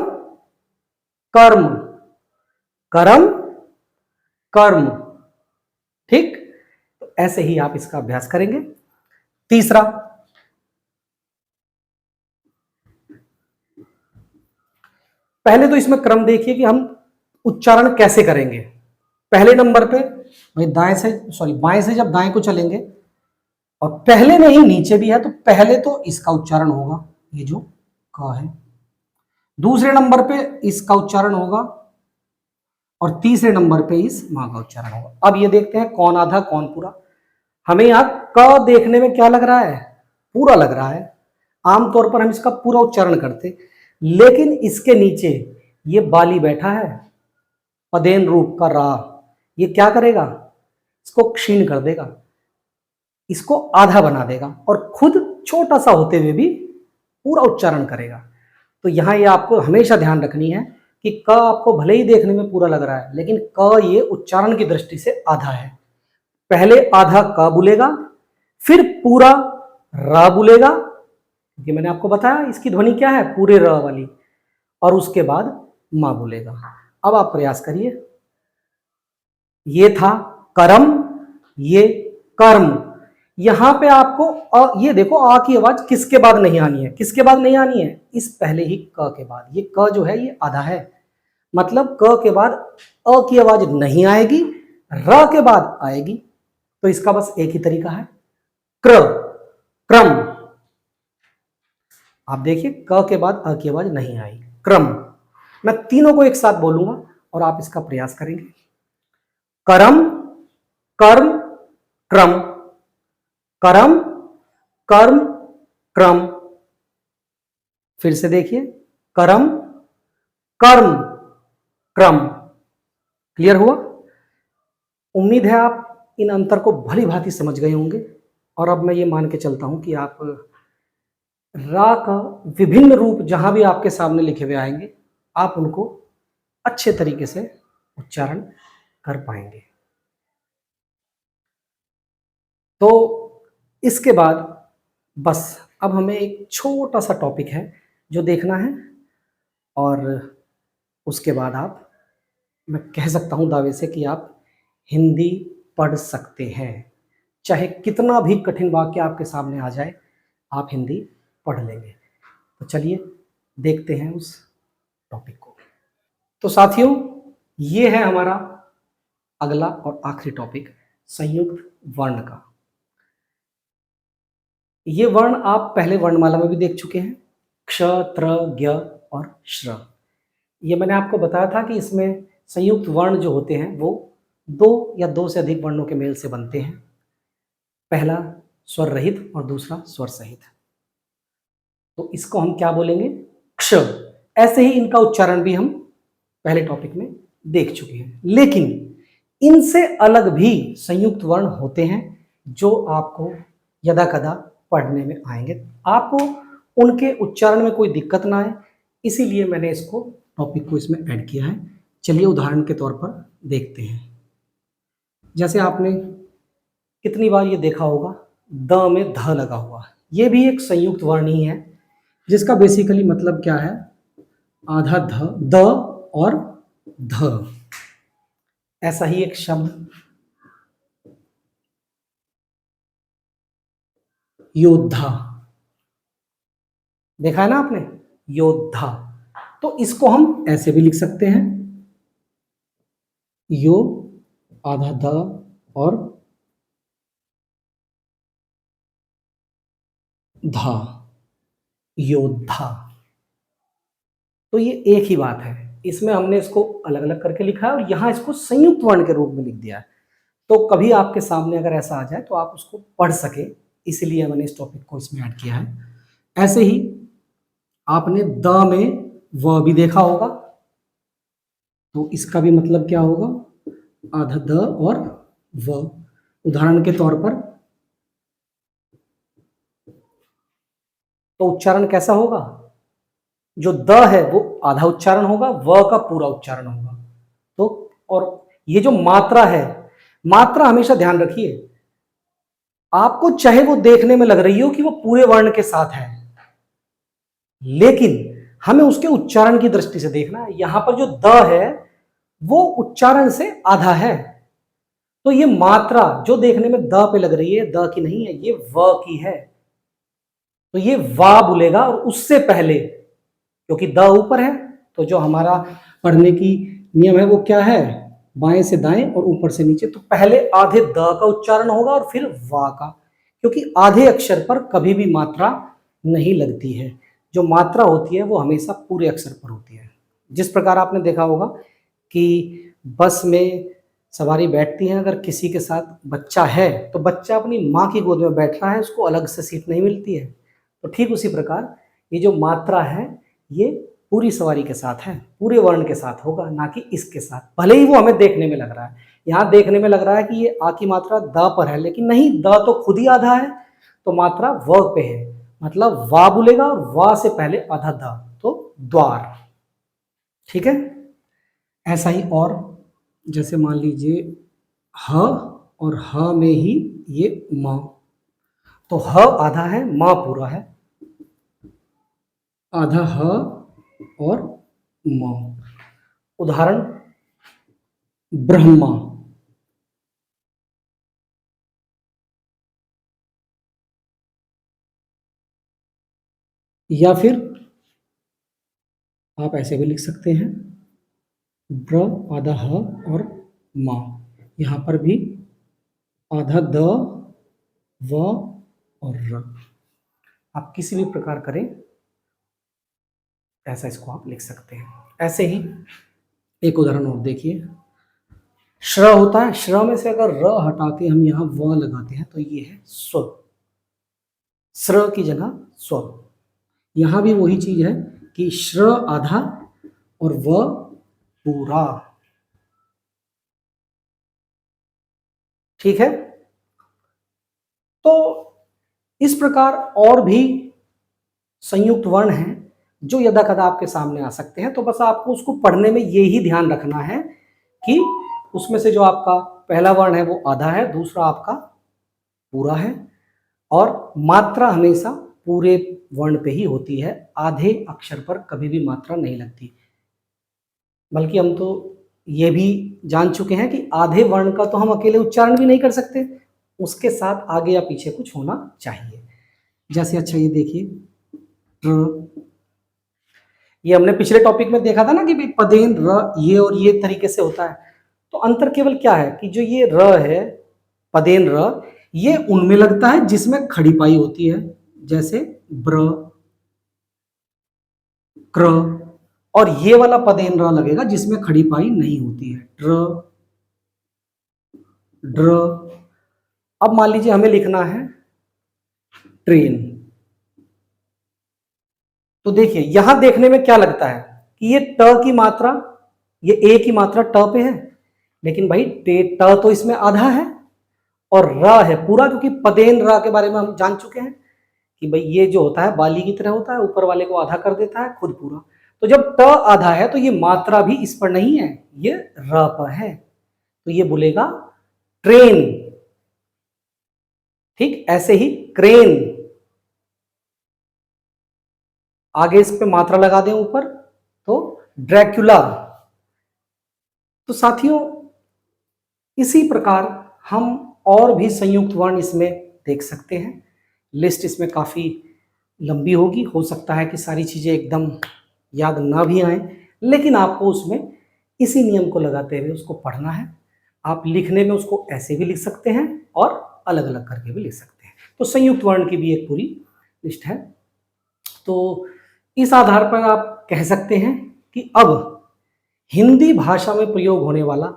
कर्म करम कर्म। ठीक? तो ऐसे ही आप इसका अभ्यास करेंगे। तीसरा, पहले तो इसमें क्रम देखिए कि हम उच्चारण कैसे करेंगे। पहले नंबर पे भाई बाएं से जब दाएं को चलेंगे और पहले में ही नीचे भी है तो पहले तो इसका उच्चारण होगा, ये जो क है। दूसरे नंबर पे इसका उच्चारण होगा और तीसरे नंबर पे इस मां का उच्चारण होगा। अब ये देखते हैं कौन आधा कौन पूरा। हमें यहां क देखने में क्या लग रहा है? पूरा लग रहा है। आमतौर पर हम इसका पूरा उच्चारण करते, लेकिन इसके नीचे ये बाली बैठा है, पदेन रूप का रा, ये क्या करेगा? इसको क्षीण कर देगा, इसको आधा बना देगा और खुद छोटा सा होते हुए भी पूरा उच्चारण करेगा। तो यहां ये आपको हमेशा ध्यान रखनी है कि क आपको भले ही देखने में पूरा लग रहा है, लेकिन क ये उच्चारण की दृष्टि से आधा है। पहले आधा क बोलेगा, फिर पूरा र बोलेगा, क्योंकि मैंने आपको बताया इसकी ध्वनि क्या है, पूरे र वाली, और उसके बाद मां बोलेगा। अब आप प्रयास करिए। ये था करम, ये कर्म। यहां पे आपको ये देखो आ की आवाज किसके बाद नहीं आनी है? किसके बाद नहीं आनी है? इस पहले ही क के बाद। ये क जो है ये आधा है, मतलब क के बाद अ की आवाज नहीं आएगी, र के बाद आएगी। तो इसका बस एक ही तरीका है, क्र, क्रम। आप देखिए क के बाद अ की आवाज नहीं आई, क्रम। मैं तीनों को एक साथ बोलूंगा और आप इसका प्रयास करेंगे। करम, कर्म, क्रम, करम, कर्म, क्रम। फिर से देखिए, करम, कर्म, क्रम। क्लियर हुआ? उम्मीद है आप इन अंतर को भली भांति समझ गए होंगे। और अब मैं ये मान के चलता हूं कि आप रा का विभिन्न रूप जहां भी आपके सामने लिखे हुए आएंगे, आप उनको अच्छे तरीके से उच्चारण कर पाएंगे। तो इसके बाद बस अब हमें एक छोटा सा टॉपिक है जो देखना है, और उसके बाद आप, मैं कह सकता हूं दावे से कि आप हिंदी पढ़ सकते हैं। चाहे कितना भी कठिन वाक्य आपके सामने आ जाए, आप हिंदी पढ़ लेंगे। तो चलिए देखते हैं उस टॉपिक को। तो साथियों, ये है हमारा अगला और आखिरी टॉपिक, संयुक्त वर्ण का। ये वर्ण आप पहले वर्णमाला में भी देख चुके हैं, क्ष, त्र, ज्ञ और श्र। ये मैंने आपको बताया था कि इसमें संयुक्त वर्ण जो होते हैं वो दो या दो से अधिक वर्णों के मेल से बनते हैं। पहला स्वर रहित और दूसरा स्वर सहित। तो इसको हम क्या बोलेंगे? क्ष। ऐसे ही इनका उच्चारण भी हम पहले टॉपिक में देख चुके हैं, लेकिन इनसे अलग भी संयुक्त वर्ण होते हैं जो आपको यदा कदा पढ़ने में आएंगे। आपको उनके उच्चारण में कोई दिक्कत ना आए, इसीलिए मैंने इसको टॉपिक को इसमें ऐड किया है। चलिए उदाहरण के तौर पर देखते हैं। जैसे आपने कितनी बार ये देखा होगा, द में ध लगा हुआ, ये भी एक संयुक्त वर्ण ही है, जिसका बेसिकली मतलब क्या है? आधा ध, द और ध। ऐसा ही एक शब्द योद्धा, देखा है ना आपने, योद्धा। तो इसको हम ऐसे भी लिख सकते हैं, यो, आधा ध और धा, योद्धा। तो ये एक ही बात है, इसमें हमने इसको अलग अलग करके लिखा है और यहां इसको संयुक्त वर्ण के रूप में लिख दिया है। तो कभी आपके सामने अगर ऐसा आ जाए तो आप उसको पढ़ सके, इसलिए मैंने इस टॉपिक को इसमें ऐड किया है। ऐसे ही आपने द में व भी देखा होगा, तो इसका भी मतलब क्या होगा? आधा द और व। उदाहरण के तौर पर तो उच्चारण कैसा होगा? जो द है वो आधा उच्चारण होगा, व का पूरा उच्चारण होगा। तो और ये जो मात्रा है, मात्रा हमेशा ध्यान रखिए, आपको चाहे वो देखने में लग रही हो कि वो पूरे वर्ण के साथ है, लेकिन हमें उसके उच्चारण की दृष्टि से देखना है। यहां पर जो द है वो उच्चारण से आधा है, तो ये मात्रा जो देखने में द पे लग रही है, द की नहीं है, ये व की है। तो ये वा बोलेगा, और उससे पहले, क्योंकि द ऊपर है, तो जो हमारा पढ़ने की नियम है वो क्या है? बाएं से दाएं और ऊपर से नीचे। तो पहले आधे द का उच्चारण होगा और फिर वा का, क्योंकि आधे अक्षर पर कभी भी मात्रा नहीं लगती है। जो मात्रा होती है वो हमेशा पूरे अक्षर पर होती है। जिस प्रकार आपने देखा होगा कि बस में सवारी बैठती है, अगर किसी के साथ बच्चा है तो बच्चा अपनी माँ की गोद में बैठ रहा है, उसको अलग से सीट नहीं मिलती है। तो ठीक उसी प्रकार ये जो मात्रा है ये पूरी सवारी के साथ है, पूरे वर्ण के साथ होगा, ना कि इसके साथ। भले ही वो हमें देखने में लग रहा है, यहाँ देखने में लग रहा है कि ये आ की मात्रा द पर है, लेकिन नहीं, द तो खुद ही आधा है, तो मात्रा व पे है। मतलब वा बोलेगा और वा से पहले आधा द, तो द्वार। ठीक है? ऐसा ही और, जैसे मान लीजिए ह, और ह में ही ये म, तो ह आधा है, म पूरा है, आधा ह और म। उदाहरण ब्रह्मा, या फिर आप ऐसे भी लिख सकते हैं, ब्र आधा ह और मा, यहाँ पर भी आधा द व और र। आप किसी भी प्रकार करें ऐसा इसको आप लिख सकते हैं। ऐसे ही एक उदाहरण और देखिए, श्र होता है, श्र में से अगर र हटा के हम यहाँ व लगाते हैं तो ये है स्व, श्र की जगह स्व। यहाँ भी वही चीज है कि श्र आधा और व पूरा, ठीक है। तो इस प्रकार और भी संयुक्त वर्ण हैं जो यदा कदा आपके सामने आ सकते हैं। तो बस आपको उसको पढ़ने में यही ध्यान रखना है कि उसमें से जो आपका पहला वर्ण है वो आधा है, दूसरा आपका पूरा है, और मात्रा हमेशा पूरे वर्ण पे ही होती है, आधे अक्षर पर कभी भी मात्रा नहीं लगती। बल्कि हम तो ये भी जान चुके हैं कि आधे वर्ण का तो हम अकेले उच्चारण भी नहीं कर सकते, उसके साथ आगे या पीछे कुछ होना चाहिए। जैसे अच्छा ये देखिए, ये हमने पिछले टॉपिक में देखा था ना कि भाई पदेन र ये और ये तरीके से होता है। तो अंतर केवल क्या है कि जो ये र है, पदेन र, ये उनमें लगता है जिसमें खड़ी पाई होती है, जैसे ब्र, क्र, और ये वाला पदेन र लगेगा जिसमें खड़ी पाई नहीं होती है, ड्र, ड्र। अब मान लीजिए हमें लिखना है ट्रेन, तो देखिए यहां देखने में क्या लगता है कि ये ट की मात्रा, ये ए की मात्रा ट पे है, लेकिन भाई ट तो इसमें आधा है और र है पूरा, क्योंकि पदेन र के बारे में हम जान चुके हैं कि भाई ये जो होता है बाली की तरह होता है, ऊपर वाले को आधा कर देता है, खुद पूरा। तो जब ट आधा है तो ये मात्रा भी इस पर नहीं है, ये र पर है, तो ये बोलेगा ट्रेन। ठीक ऐसे ही क्रेन, आगे इस पे मात्रा लगा दें ऊपर तो ड्रैक्युला। तो साथियों इसी प्रकार हम और भी संयुक्त वर्ण इसमें देख सकते हैं। लिस्ट इसमें काफी लंबी होगी, हो सकता है कि सारी चीजें एकदम याद ना भी आए, लेकिन आपको उसमें इसी नियम को लगाते हुए उसको पढ़ना है। आप लिखने में उसको ऐसे भी लिख सकते हैं और अलग अलग करके भी लिख सकते हैं। तो संयुक्त वर्ण की भी एक पूरी लिस्ट है। तो इस आधार पर आप कह सकते हैं कि अब हिंदी भाषा में प्रयोग होने वाला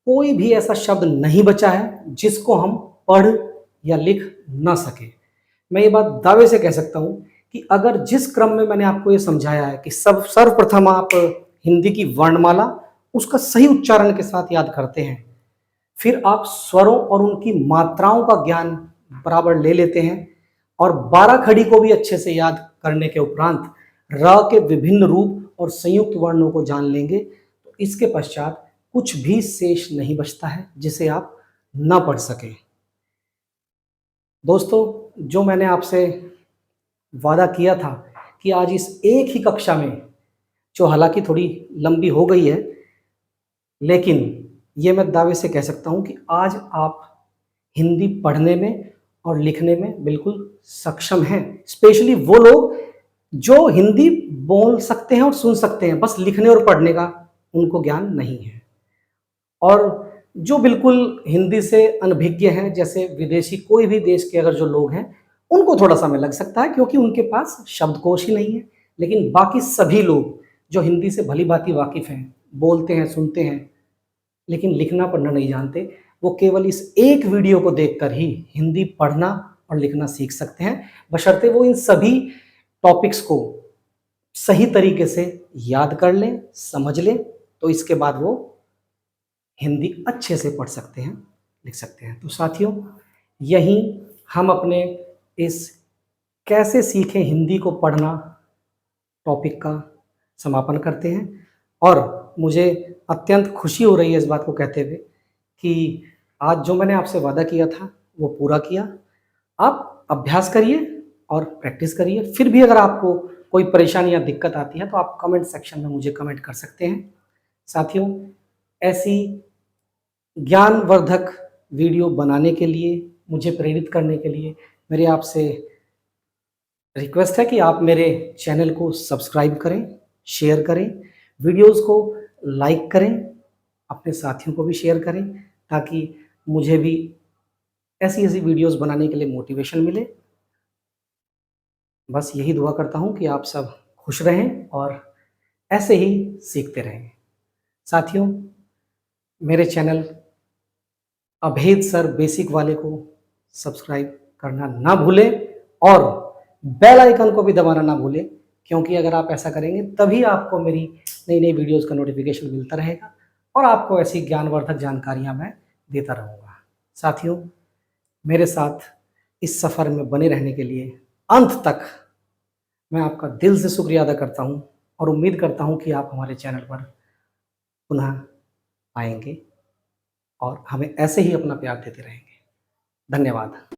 कोई भी ऐसा शब्द नहीं बचा है जिसको हम पढ़ या लिख ना सके। मैं ये बात दावे से कह सकता हूं कि अगर जिस क्रम में मैंने आपको ये समझाया है कि सब सर्वप्रथम आप हिंदी की वर्णमाला उसका सही उच्चारण के साथ याद करते हैं, फिर आप स्वरों और उनकी मात्राओं का ज्ञान बराबर ले लेते हैं, और 12 खड़ी को भी अच्छे से याद करने के उपरांत र के विभिन्न रूप और संयुक्त वर्णों को जान लेंगे, तो इसके पश्चात कुछ भी शेष नहीं बचता है जिसे आप न पढ़ सकें। दोस्तों जो मैंने आपसे वादा किया था कि आज इस एक ही कक्षा में, जो हालांकि थोड़ी लंबी हो गई है, लेकिन ये मैं दावे से कह सकता हूं कि आज आप हिंदी पढ़ने में और लिखने में बिल्कुल सक्षम हैं। स्पेशली वो लोग जो हिंदी बोल सकते हैं और सुन सकते हैं, बस लिखने और पढ़ने का उनको ज्ञान नहीं है। और जो बिल्कुल हिंदी से अनभिज्ञ हैं, जैसे विदेशी कोई भी देश के अगर जो लोग हैं, उनको थोड़ा समय लग सकता है क्योंकि उनके पास शब्दकोश ही नहीं है। लेकिन बाकी सभी लोग जो हिंदी से भली भांति वाकिफ हैं, बोलते हैं, सुनते हैं, लेकिन लिखना पढ़ना नहीं जानते, वो केवल इस एक वीडियो को देखकर ही हिंदी पढ़ना और लिखना सीख सकते हैं, बशर्ते वो इन सभी टॉपिक्स को सही तरीके से याद कर लें, समझ लें, तो इसके बाद वो हिंदी अच्छे से पढ़ सकते हैं, लिख सकते हैं। तो साथियों यहीं हम अपने इस कैसे सीखें हिंदी को पढ़ना टॉपिक का समापन करते हैं। और मुझे अत्यंत खुशी हो रही है इस बात को कहते हुए कि आज जो मैंने आपसे वादा किया था वो पूरा किया। आप अभ्यास करिए और प्रैक्टिस करिए। फिर भी अगर आपको कोई परेशानी या दिक्कत आती है तो आप कमेंट सेक्शन में मुझे कमेंट कर सकते हैं। साथियों ऐसी ज्ञानवर्धक वीडियो बनाने के लिए, मुझे प्रेरित करने के लिए मेरे आपसे रिक्वेस्ट है कि आप मेरे चैनल को सब्सक्राइब करें, शेयर करें, वीडियोस को लाइक करें, अपने साथियों को भी शेयर करें, ताकि मुझे भी ऐसी ऐसी वीडियोस बनाने के लिए मोटिवेशन मिले। बस यही दुआ करता हूँ कि आप सब खुश रहें और ऐसे ही सीखते रहें। साथियों, मेरे चैनल अभेद सर बेसिक वाले को सब्सक्राइब करना ना भूलें और बेल आइकन को भी दबाना ना भूलें, क्योंकि अगर आप ऐसा करेंगे तभी आपको मेरी नई नई वीडियोस का नोटिफिकेशन मिलता रहेगा और आपको ऐसी ज्ञानवर्धक जानकारियां मैं देता रहूँगा। साथियों, मेरे साथ इस सफ़र में बने रहने के लिए अंत तक मैं आपका दिल से शुक्रिया अदा करता हूँ और उम्मीद करता हूँ कि आप हमारे चैनल पर पुनः आएंगे और हमें ऐसे ही अपना प्यार देते रहेंगे। धन्यवाद।